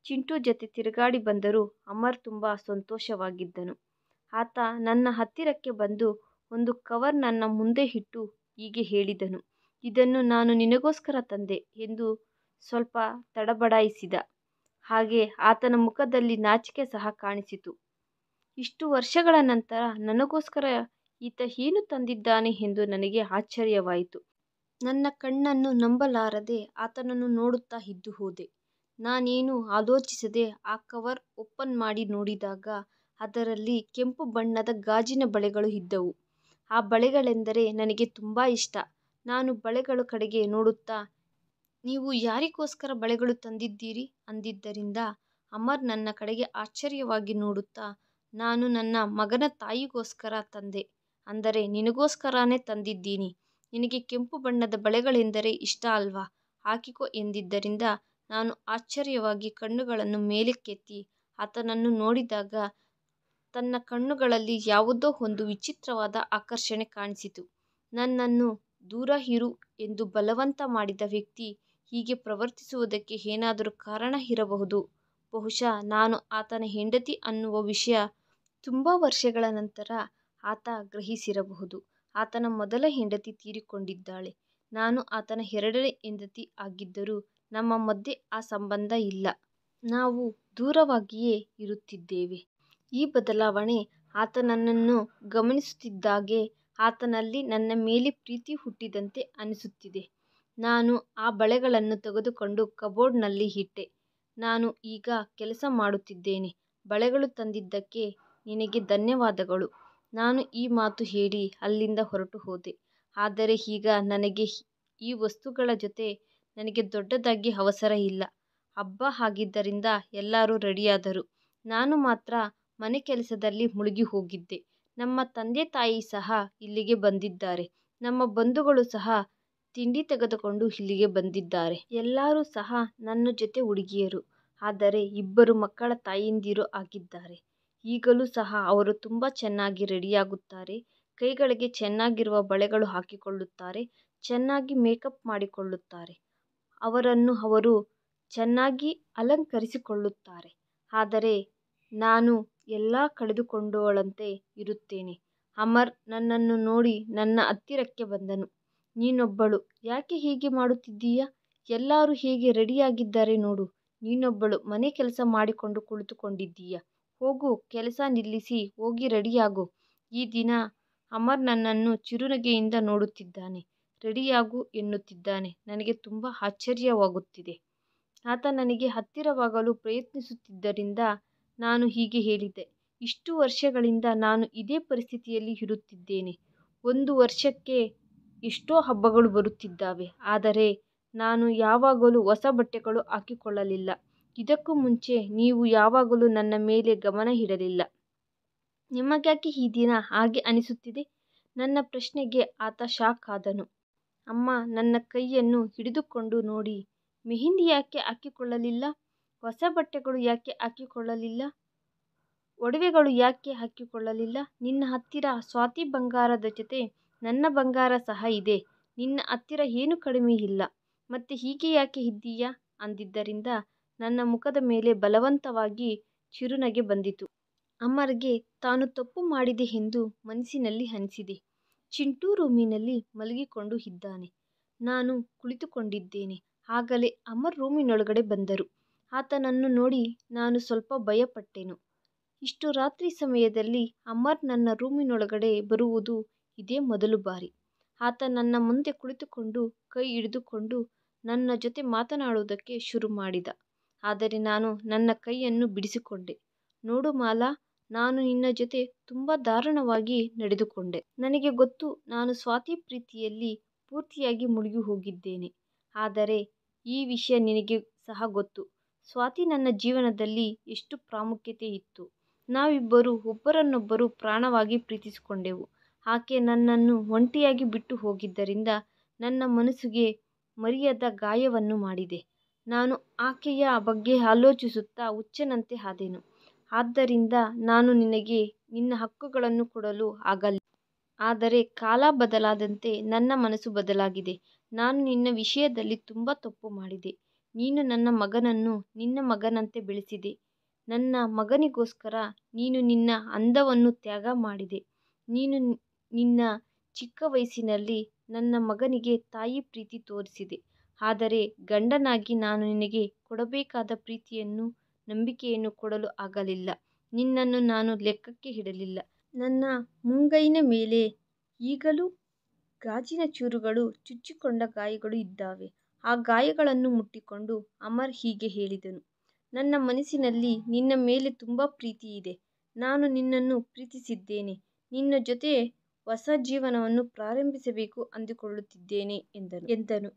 ಚಿಂಟು ಜೊತೆ ತಿರುಗಾಡಿ ಬಂದರೂ ಅಮರ್ ತುಂಬ ಸಂತೋಷವಾಗಿದ್ದನು. ಆತ ನನ್ನ ಹತ್ತಿರಕ್ಕೆ ಬಂದು ಒಂದು ಕವರ್ ನನ್ನ ಮುಂದೆ ಇಟ್ಟು ಹೀಗೆ ಹೇಳಿದನು, ಇದನ್ನು ನಾನು ನಿನಗೋಸ್ಕರ ತಂದೆ ಎಂದು ಸ್ವಲ್ಪ ತಡಬಡಾಯಿಸಿದ ಹಾಗೆ ಆತನ ಮುಖದಲ್ಲಿ ನಾಚಿಕೆ ಸಹ ಕಾಣಿಸಿತು. ಇಷ್ಟು ವರ್ಷಗಳ ನಂತರ ನನಗೋಸ್ಕರ ಈತ ಏನು ತಂದಿದ್ದಾನೆ ಎಂದು ನನಗೆ ಆಶ್ಚರ್ಯವಾಯಿತು. ನನ್ನ ಕಣ್ಣನ್ನು ನಂಬಲಾರದೆ ಆತನನ್ನು ನೋಡುತ್ತಾ ಇದ್ದು ಹೋದೆ. ನಾನೇನು ಆಲೋಚಿಸದೆ ಆ ಕವರ್ ಓಪನ್ ಮಾಡಿ ನೋಡಿದಾಗ ಅದರಲ್ಲಿ ಕೆಂಪು ಬಣ್ಣದ ಗಾಜಿನ ಬಳೆಗಳು ಇದ್ದವು. ಆ ಬಳೆಗಳೆಂದರೆ ನನಗೆ ತುಂಬ ಇಷ್ಟ. ನಾನು ಬಳೆಗಳ ಕಡೆಗೆ ನೋಡುತ್ತಾ, ನೀವು ಯಾರಿಗೋಸ್ಕರ ಬಳೆಗಳು ತಂದಿದ್ದೀರಿ ಅಂದಿದ್ದರಿಂದ ಅಮರ್ ನನ್ನ ಕಡೆಗೆ ಆಶ್ಚರ್ಯವಾಗಿ ನೋಡುತ್ತಾ, ನಾನು ನನ್ನ ಮಗನ ತಾಯಿಗೋಸ್ಕರ ತಂದೆ. ಅಂದರೆ ನಿನಗೋಸ್ಕರನೇ ತಂದಿದ್ದೀನಿ. ನಿನಗೆ ಕೆಂಪು ಬಣ್ಣದ ಬಳೆಗಳೆಂದರೆ ಇಷ್ಟ ಅಲ್ವಾ, ಹಾಕಿಕೋ ಎಂದಿದ್ದರಿಂದ ನಾನು ಆಶ್ಚರ್ಯವಾಗಿ ಕಣ್ಣುಗಳನ್ನು ಮೇಲಕ್ಕೆತ್ತಿ ಆತನನ್ನು ನೋಡಿದಾಗ ತನ್ನ ಕಣ್ಣುಗಳಲ್ಲಿ ಯಾವುದೋ ಒಂದು ವಿಚಿತ್ರವಾದ ಆಕರ್ಷಣೆ ಕಾಣಿಸಿತು. ನನ್ನನ್ನು ದೂರ ಇರು ಎಂದು ಬಲವಂತ ಮಾಡಿದ ವ್ಯಕ್ತಿ ಹೀಗೆ ಪ್ರವರ್ತಿಸುವುದಕ್ಕೆ ಏನಾದರೂ ಕಾರಣ ಇರಬಹುದು. ಬಹುಶಃ ನಾನು ಆತನ ಹೆಂಡತಿ ಅನ್ನುವ ವಿಷಯ ತುಂಬ ವರ್ಷಗಳ ನಂತರ ಆತ ಗ್ರಹಿಸಿರಬಹುದು. ಆತನ ಮೊದಲ ಹೆಂಡತಿ ತೀರಿಕೊಂಡಿದ್ದಾಳೆ. ನಾನು ಆತನ ಎರಡನೇ ಹೆಂಡತಿ ಆಗಿದ್ದರೂ ನಮ್ಮ ಮಧ್ಯೆ ಆ ಸಂಬಂಧ ಇಲ್ಲ. ನಾವು ದೂರವಾಗಿಯೇ ಇರುತ್ತಿದ್ದೇವೆ. ಈ ಬದಲಾವಣೆ ಆತ ನನ್ನನ್ನು ಗಮನಿಸುತ್ತಿದ್ದಾಗೆ ಆತನಲ್ಲಿ ನನ್ನ ಮೇಲೆ ಪ್ರೀತಿ ಹುಟ್ಟಿದಂತೆ ಅನಿಸುತ್ತಿದೆ. ನಾನು ಆ ಬಳೆಗಳನ್ನು ತೆಗೆದುಕೊಂಡು ಕಬೋರ್ಡ್ನಲ್ಲಿ ಇಟ್ಟೆ. ನಾನು ಈಗ ಕೆಲಸ ಮಾಡುತ್ತಿದ್ದೇನೆ. ಬಳೆಗಳು ತಂದಿದ್ದಕ್ಕೆ ನಿನಗೆ ಧನ್ಯವಾದಗಳು. ನಾನು ಈ ಮಾತು ಹೇಳಿ ಅಲ್ಲಿಂದ ಹೊರಟು ಹೋದೆ. ಆದರೆ ಈಗ ನನಗೆ ಈ ವಸ್ತುಗಳ ಜೊತೆ ನನಗೆ ದೊಡ್ಡದಾಗಿ ಅವಸರ ಇಲ್ಲ. ಹಬ್ಬ ಆಗಿದ್ದರಿಂದ ಎಲ್ಲರೂ ರೆಡಿಯಾದರು. ನಾನು ಮಾತ್ರ ಮನೆ ಕೆಲಸದಲ್ಲಿ ಮುಳುಗಿ ಹೋಗಿದ್ದೆ. ನಮ್ಮ ತಂದೆ ತಾಯಿ ಸಹ ಇಲ್ಲಿಗೆ ಬಂದಿದ್ದಾರೆ. ನಮ್ಮ ಬಂಧುಗಳು ಸಹ ತಿಂಡಿ ತೆಗೆದುಕೊಂಡು ಇಲ್ಲಿಗೆ ಬಂದಿದ್ದಾರೆ. ಎಲ್ಲರೂ ಸಹ ನನ್ನ ಜೊತೆ ಹುಡುಗಿಯರು. ಆದರೆ ಇಬ್ಬರು ಮಕ್ಕಳ ತಾಯಂದಿರು ಆಗಿದ್ದಾರೆ. ಈಗಲೂ ಸಹ ಅವರು ತುಂಬ ಚೆನ್ನಾಗಿ ರೆಡಿಯಾಗುತ್ತಾರೆ. ಕೈಗಳಿಗೆ ಚೆನ್ನಾಗಿರುವ ಬಳೆಗಳು ಹಾಕಿಕೊಳ್ಳುತ್ತಾರೆ. ಚೆನ್ನಾಗಿ ಮೇಕಪ್ ಮಾಡಿಕೊಳ್ಳುತ್ತಾರೆ. ಅವರನ್ನು ಅವರು ಚೆನ್ನಾಗಿ ಅಲಂಕರಿಸಿಕೊಳ್ಳುತ್ತಾರೆ. ಆದರೆ ನಾನು ಎಲ್ಲ ಕಳೆದುಕೊಂಡವಳಂತೆ ಇರುತ್ತೇನೆ. ಅಮರ್ ನನ್ನನ್ನು ನೋಡಿ ನನ್ನ ಹತ್ತಿರಕ್ಕೆ ಬಂದನು. ನೀನೊಬ್ಬಳು ಯಾಕೆ ಹೀಗೆ ಮಾಡುತ್ತಿದ್ದೀಯ? ಎಲ್ಲರೂ ಹೇಗೆ ರೆಡಿಯಾಗಿದ್ದಾರೆ ನೋಡು. ನೀನೊಬ್ಬಳು ಮನೆ ಕೆಲಸ ಮಾಡಿಕೊಂಡು ಕುಳಿತುಕೊಂಡಿದ್ದೀಯ. ಹೋಗು, ಕೆಲಸ ನಿಲ್ಲಿಸಿ ಹೋಗಿ ರೆಡಿಯಾಗು. ಈ ದಿನ ಅಮರ್ ನನ್ನನ್ನು ಚಿರುನಗೆಯಿಂದ ನೋಡುತ್ತಿದ್ದಾನೆ. ರೆಡಿಯಾಗು ಎನ್ನುತ್ತಿದ್ದಾನೆ. ನನಗೆ ತುಂಬ ಆಶ್ಚರ್ಯವಾಗುತ್ತಿದೆ. ಆತ ನನಗೆ ಹತ್ತಿರವಾಗಲು ಪ್ರಯತ್ನಿಸುತ್ತಿದ್ದರಿಂದ ನಾನು ಹೀಗೆ ಹೇಳಿದೆ. ಇಷ್ಟು ವರ್ಷಗಳಿಂದ ನಾನು ಇದೇ ಪರಿಸ್ಥಿತಿಯಲ್ಲಿ ಇರುತ್ತಿದ್ದೇನೆ. ಒಂದು ವರ್ಷಕ್ಕೆ ಎಷ್ಟೋ ಹಬ್ಬಗಳು ಬರುತ್ತಿದ್ದಾವೆ. ಆದರೆ ನಾನು ಯಾವಾಗಲೂ ಹೊಸ ಬಟ್ಟೆಗಳು ಹಾಕಿಕೊಳ್ಳಲಿಲ್ಲ. ಇದಕ್ಕೂ ಮುಂಚೆ ನೀವು ಯಾವಾಗಲೂ ನನ್ನ ಮೇಲೆ ಗಮನ ಇಡಲಿಲ್ಲ. ನಿಮಗ್ಯಾಕೆ ಈ ದಿನ ಹಾಗೆ ಅನಿಸುತ್ತಿದೆ? ನನ್ನ ಪ್ರಶ್ನೆಗೆ ಆತ ಶಾಕ್ ಆದನು. ಅಮ್ಮ ನನ್ನ ಕೈಯನ್ನು ಹಿಡಿದುಕೊಂಡು ನೋಡಿ, ಮೆಹಂದಿ ಯಾಕೆ ಹಾಕಿಕೊಳ್ಳಲಿಲ್ಲ? ಹೊಸ ಬಟ್ಟೆಗಳು ಯಾಕೆ ಹಾಕಿಕೊಳ್ಳಲಿಲ್ಲ? ಒಡವೆಗಳು ಯಾಕೆ ಹಾಕಿಕೊಳ್ಳಲಿಲ್ಲ? ನಿನ್ನ ಹತ್ತಿರ ಸ್ವಾತಿ ಬಂಗಾರದ ಜೊತೆ ನನ್ನ ಬಂಗಾರ ಸಹ ಇದೆ. ನಿನ್ನ ಹತ್ತಿರ ಏನೂ ಕಡಿಮೆ ಇಲ್ಲ. ಮತ್ತೆ ಹೀಗೆ ಯಾಕೆ ಇದ್ದೀಯಾ ಅಂದಿದ್ದರಿಂದ ನನ್ನ ಮುಖದ ಮೇಲೆ ಬಲವಂತವಾಗಿ ಚಿರುನಗೆ ಬಂದಿತು. ಅಮರ್ಗೆ ತಾನು ತಪ್ಪು ಮಾಡಿದೆ ಎಂದು ಮನಸ್ಸಿನಲ್ಲಿ ಅನಿಸಿದೆ. ಚಿಂಟೂ ರೂಮಿನಲ್ಲಿ ಮಲಗಿಕೊಂಡು ಇದ್ದಾನೆ. ನಾನು ಕುಳಿತುಕೊಂಡಿದ್ದೇನೆ. ಆಗಲೇ ಅಮರ್ ರೂಮಿನೊಳಗಡೆ ಬಂದರು. ಆತನನ್ನು ನೋಡಿ ನಾನು ಸ್ವಲ್ಪ ಭಯಪಟ್ಟೆನು. ಇಷ್ಟು ರಾತ್ರಿ ಸಮಯದಲ್ಲಿ ಅಮರ್ ನನ್ನ ರೂಮಿನೊಳಗಡೆ ಬರುವುದು ಇದೇ ಮೊದಲ ಬಾರಿ. ಆತ ನನ್ನ ಮುಂದೆ ಕುಳಿತುಕೊಂಡು ಕೈ ಹಿಡಿದುಕೊಂಡು ನನ್ನ ಜೊತೆ ಮಾತನಾಡುವುದಕ್ಕೆ ಶುರು ಮಾಡಿದ. ಆದರೆ ನಾನು ನನ್ನ ಕೈಯನ್ನು ಬಿಡಿಸಿಕೊಂಡೆ. ನೋಡು ಮಾಲಾ, ನಾನು ನಿನ್ನ ಜೊತೆ ತುಂಬ ದಾರುಣವಾಗಿ ನಡೆದುಕೊಂಡೆ. ನನಗೆ ಗೊತ್ತು, ನಾನು ಸ್ವಾತಿ ಪ್ರೀತಿಯಲ್ಲಿ ಪೂರ್ತಿಯಾಗಿ ಮುಳುಗಿ ಹೋಗಿದ್ದೇನೆ. ಆದರೆ ಈ ವಿಷಯ ನಿನಗೆ ಸಹ ಗೊತ್ತು. ಸ್ವಾತಿ ನನ್ನ ಜೀವನದಲ್ಲಿ ಎಷ್ಟು ಪ್ರಾಮುಖ್ಯತೆ ಇತ್ತು. ನಾವಿಬ್ಬರು ಒಬ್ಬರನ್ನೊಬ್ಬರು ಪ್ರಾಣವಾಗಿ ಪ್ರೀತಿಸಿಕೊಂಡೆವು. ಆಕೆ ನನ್ನನ್ನು ಒಂಟಿಯಾಗಿ ಬಿಟ್ಟು ಹೋಗಿದ್ದರಿಂದ ನನ್ನ ಮನಸ್ಸಿಗೆ ಮರೆಯದ ಗಾಯವನ್ನು ಮಾಡಿದೆ. ನಾನು ಆಕೆಯ ಬಗ್ಗೆ ಆಲೋಚಿಸುತ್ತಾ ಹುಚ್ಚನಂತೆ ಆದೆನು. ಆದ್ದರಿಂದ ನಾನು ನಿನಗೆ ನಿನ್ನ ಹಕ್ಕುಗಳನ್ನು ಕೊಡಲು ಆಗಲಿಲ್ಲ. ಆದರೆ ಕಾಲ ಬದಲಾದಂತೆ ನನ್ನ ಮನಸ್ಸು ಬದಲಾಗಿದೆ. ನಾನು ನಿನ್ನ ವಿಷಯದಲ್ಲಿ ತುಂಬ ತಪ್ಪು ಮಾಡಿದೆ. ನೀನು ನನ್ನ ಮಗನನ್ನು ನಿನ್ನ ಮಗನಂತೆ ಬೆಳೆಸಿದೆ. ನನ್ನ ಮಗನಿಗೋಸ್ಕರ ನೀನು ನಿನ್ನ ಅಂದವನ್ನು ತ್ಯಾಗ ಮಾಡಿದೆ. ನೀನು ನಿನ್ನ ಚಿಕ್ಕ ವಯಸ್ಸಿನಲ್ಲಿ ನನ್ನ ಮಗನಿಗೆ ತಾಯಿ ಪ್ರೀತಿ ತೋರಿಸಿದೆ. ಆದರೆ ಗಂಡನಾಗಿ ನಾನು ನಿನಗೆ ಕೊಡಬೇಕಾದ ಪ್ರೀತಿಯನ್ನು, ನಂಬಿಕೆಯನ್ನು ಕೊಡಲು ಆಗಲಿಲ್ಲ. ನಿನ್ನನ್ನು ನಾನು ಲೆಕ್ಕಕ್ಕೆ ಇಡಲಿಲ್ಲ. ನನ್ನ ಮುಂಗೈನ ಮೇಲೆ ಈಗಲೂ ಗಾಜಿನ ಚೂರುಗಳು, ಚುಚ್ಚಿಕೊಂಡ ಗಾಯಗಳು ಇದ್ದಾವೆ. ಆ ಗಾಯಗಳನ್ನು ಮುಟ್ಟಿಕೊಂಡು ಅಮರ್ ಹೀಗೆ ಹೇಳಿದನು. ನನ್ನ ಮನಸ್ಸಿನಲ್ಲಿ ನಿನ್ನ ಮೇಲೆ ತುಂಬ ಪ್ರೀತಿ ಇದೆ. ನಾನು ನಿನ್ನನ್ನು ಪ್ರೀತಿಸಿದ್ದೇನೆ. ನಿನ್ನ ಜೊತೆ ಹೊಸ ಜೀವನವನ್ನು ಪ್ರಾರಂಭಿಸಬೇಕು ಅಂದುಕೊಳ್ಳುತ್ತಿದ್ದೇನೆ ಎಂದನು.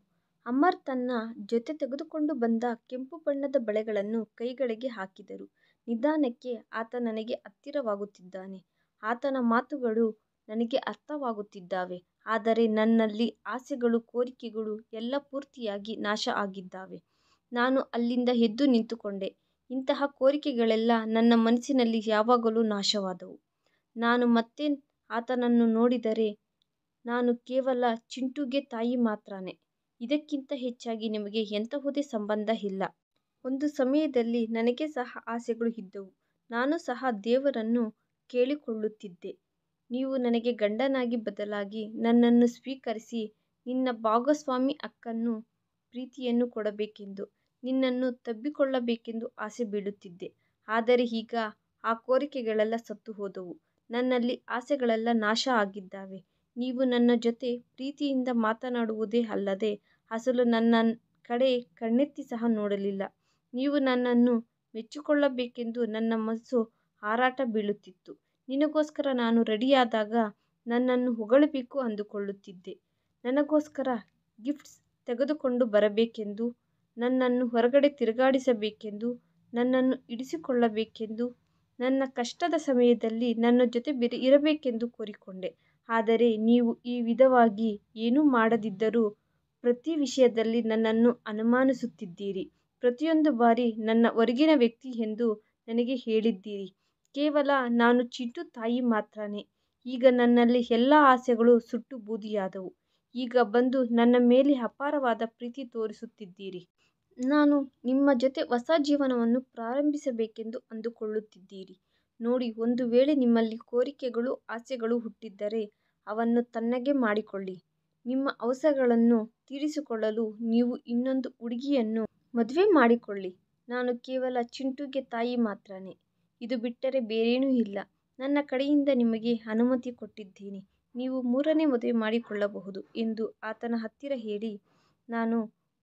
ಅಮರ್ ತನ್ನ ಜೊತೆ ತೆಗೆದುಕೊಂಡು ಬಂದ ಕೆಂಪು ಬಣ್ಣದ ಬಳೆಗಳನ್ನು ಕೈಗಳಿಗೆ ಹಾಕಿದರು. ನಿಧಾನಕ್ಕೆ ಆತ ನನಗೆ ಹತ್ತಿರವಾಗುತ್ತಿದ್ದಾನೆ. ಆತನ ಮಾತುಗಳು ನನಗೆ ಅರ್ಥವಾಗುತ್ತಿದ್ದಾವೆ. ಆದರೆ ನನ್ನಲ್ಲಿ ಆಸೆಗಳು, ಕೋರಿಕೆಗಳು ಎಲ್ಲ ಪೂರ್ತಿಯಾಗಿ ನಾಶ ಆಗಿದ್ದಾವೆ. ನಾನು ಅಲ್ಲಿಂದ ಎದ್ದು ನಿಂತುಕೊಂಡೆ. ಇಂತಹ ಕೋರಿಕೆಗಳೆಲ್ಲ ನನ್ನ ಮನಸ್ಸಿನಲ್ಲಿ ಯಾವಾಗಲೂ ನಾಶವಾದವು. ನಾನು ಮತ್ತೆ ಆತನನ್ನು ನೋಡಿದರೆ ನಾನು ಕೇವಲ ಚಿಂಟುಗೆ ತಾಯಿ ಮಾತ್ರನೇ. ಇದಕ್ಕಿಂತ ಹೆಚ್ಚಾಗಿ ನಿಮಗೆ ಎಂತಹುದೇ ಸಂಬಂಧ ಇಲ್ಲ. ಒಂದು ಸಮಯದಲ್ಲಿ ನನಗೆ ಸಹ ಆಸೆಗಳು ಇದ್ದವು. ನಾನು ಸಹ ದೇವರನ್ನು ಕೇಳಿಕೊಳ್ಳುತ್ತಿದ್ದೆ, ನೀವು ನನಗೆ ಗಂಡನಾಗಿ ಬದಲಾಗಿ ನನ್ನನ್ನು ಸ್ವೀಕರಿಸಿ ನಿನ್ನ ಭಾಗಸ್ವಾಮಿ ಹಕ್ಕನ್ನು, ಪ್ರೀತಿಯನ್ನು ಕೊಡಬೇಕೆಂದು, ನಿನ್ನನ್ನು ತಬ್ಬಿಕೊಳ್ಳಬೇಕೆಂದು ಆಸೆ ಬೀಳುತ್ತಿದ್ದೆ. ಆದರೆ ಈಗ ಆ ಕೋರಿಕೆಗಳೆಲ್ಲ ಸತ್ತು ಹೋದವು. ನನ್ನಲ್ಲಿ ಆಸೆಗಳೆಲ್ಲ ನಾಶ ಆಗಿದ್ದಾವೆ. ನೀವು ನನ್ನ ಜೊತೆ ಪ್ರೀತಿಯಿಂದ ಮಾತನಾಡುವುದೇ ಅಲ್ಲದೆ ಅಸಲು ನನ್ನ ಕಡೆ ಕಣ್ಣೆತ್ತಿ ಸಹ ನೋಡಲಿಲ್ಲ. ನೀವು ನನ್ನನ್ನು ಮೆಚ್ಚಿಕೊಳ್ಳಬೇಕೆಂದು ನನ್ನ ಮನಸ್ಸು ಹಾರಾಟ ಬೀಳುತ್ತಿತ್ತು. ನಿನಗೋಸ್ಕರ ನಾನು ರೆಡಿಯಾದಾಗ ನನ್ನನ್ನು ಹೊಗಳಬೇಕು ಅಂದುಕೊಳ್ಳುತ್ತಿದ್ದೆ. ನನಗೋಸ್ಕರ ಗಿಫ್ಟ್ಸ್ ತೆಗೆದುಕೊಂಡು ಬರಬೇಕೆಂದು, ನನ್ನನ್ನು ಹೊರಗಡೆ ತಿರುಗಾಡಿಸಬೇಕೆಂದು, ನನ್ನನ್ನು ಇರಿಸಿಕೊಳ್ಳಬೇಕೆಂದು, ನನ್ನ ಕಷ್ಟದ ಸಮಯದಲ್ಲಿ ನನ್ನ ಜೊತೆ ಇರಬೇಕೆಂದು ಕೋರಿಕೊಂಡೆ. ಆದರೆ ನೀವು ಈ ವಿಧವಾಗಿ ಏನೂ ಮಾಡದಿದ್ದರೂ ಪ್ರತಿ ವಿಷಯದಲ್ಲಿ ನನ್ನನ್ನು ಅನುಮಾನಿಸುತ್ತಿದ್ದೀರಿ. ಪ್ರತಿಯೊಂದು ಬಾರಿ ನನ್ನ ಹೊರಗಿನ ವ್ಯಕ್ತಿ ಎಂದು ನನಗೆ ಹೇಳಿದ್ದೀರಿ. ಕೇವಲ ನಾನು ಚಿಂಟು ತಾಯಿ ಮಾತ್ರನೇ. ಈಗ ನನ್ನಲ್ಲಿ ಎಲ್ಲ ಆಸೆಗಳು ಸುಟ್ಟು ಬೂದಿಯಾದವು. ಈಗ ಬಂದು ನನ್ನ ಮೇಲೆ ಅಪಾರವಾದ ಪ್ರೀತಿ ತೋರಿಸುತ್ತಿದ್ದೀರಿ. ನಾನು ನಿಮ್ಮ ಜೊತೆ ಹೊಸ ಜೀವನವನ್ನು ಪ್ರಾರಂಭಿಸಬೇಕೆಂದು ಅಂದುಕೊಳ್ಳುತ್ತಿದ್ದೀರಿ. ನೋಡಿ, ಒಂದು ವೇಳೆ ನಿಮ್ಮಲ್ಲಿ ಕೋರಿಕೆಗಳು, ಆಸೆಗಳು ಹುಟ್ಟಿದ್ದರೆ ಅವನ್ನು ತಣ್ಣಗೆ ಮಾಡಿಕೊಳ್ಳಿ. ನಿಮ್ಮ ಅವಸರಗಳನ್ನು ತೀರಿಸಿಕೊಳ್ಳಲು ನೀವು ಇನ್ನೊಂದು ಹುಡುಗಿಯನ್ನು ಮದುವೆ ಮಾಡಿಕೊಳ್ಳಿ. ನಾನು ಕೇವಲ ಚಿಂಟುಗೆ ತಾಯಿ ಮಾತ್ರನೇ. ಇದು ಬಿಟ್ಟರೆ ಬೇರೇನೂ ಇಲ್ಲ. ನನ್ನ ಕಡೆಯಿಂದ ನಿಮಗೆ ಅನುಮತಿ ಕೊಟ್ಟಿದ್ದೇನೆ. ನೀವು ಮೂರನೇ ಮದುವೆ ಮಾಡಿಕೊಳ್ಳಬಹುದು ಎಂದು ಆತನ ಹತ್ತಿರ ಹೇಳಿ ನಾನು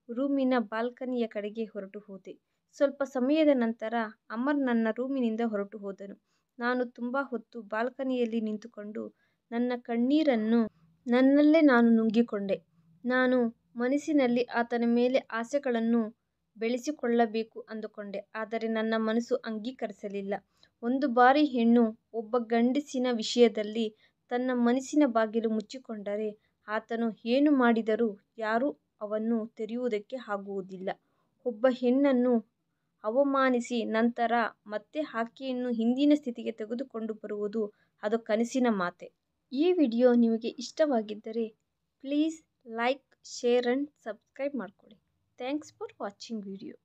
ರೂಮಿನ ಬಾಲ್ಕನಿಯ ಕಡೆಗೆ ಹೊರಟು ಹೋದೆ. ಸ್ವಲ್ಪ ಸಮಯದ ನಂತರ ಅಮರ್ ನನ್ನ ರೂಮಿನಿಂದ ಹೊರಟು ಹೋದನು. ನಾನು ತುಂಬ ಹೊತ್ತು ಬಾಲ್ಕನಿಯಲ್ಲಿ ನಿಂತುಕೊಂಡು ನನ್ನ ಕಣ್ಣೀರನ್ನು ನನ್ನಲ್ಲೇ ನಾನು ನುಂಗಿಕೊಂಡೆ. ನಾನು ಮನಸ್ಸಿನಲ್ಲಿ ಆತನ ಮೇಲೆ ಆಸೆಗಳನ್ನು ಬೆಳೆಸಿಕೊಳ್ಳಬೇಕು ಅಂದುಕೊಂಡೆ. ಆದರೆ ನನ್ನ ಮನಸ್ಸು ಅಂಗೀಕರಿಸಲಿಲ್ಲ. ಒಂದು ಬಾರಿ ಹೆಣ್ಣು ಒಬ್ಬ ಗಂಡಸಿನ ವಿಷಯದಲ್ಲಿ ತನ್ನ ಮನಸ್ಸಿನ ಬಾಗಿಲು ಮುಚ್ಚಿಕೊಂಡರೆ ಆತನು ಏನು ಮಾಡಿದರೂ ಯಾರೂ ಅವನ್ನು ತೆರೆಯುವುದಕ್ಕೆ ಆಗುವುದಿಲ್ಲ. ಒಬ್ಬ ಹೆಣ್ಣನ್ನು ಅವಮಾನಿಸಿ ನಂತರ ಮತ್ತೆ ಆಕೆಯನ್ನು ಹಿಂದಿನ ಸ್ಥಿತಿಗೆ ತೆಗೆದುಕೊಂಡು ಬರುವುದು ಅದು ಕನಸಿನ ಮಾತೆ. ಈ ವಿಡಿಯೋ ನಿಮಗೆ ಇಷ್ಟವಾಗಿದ್ದರೆ please like, share and subscribe ಮಾಡ್ಕೊಳ್ಳಿ. Thanks for watching video.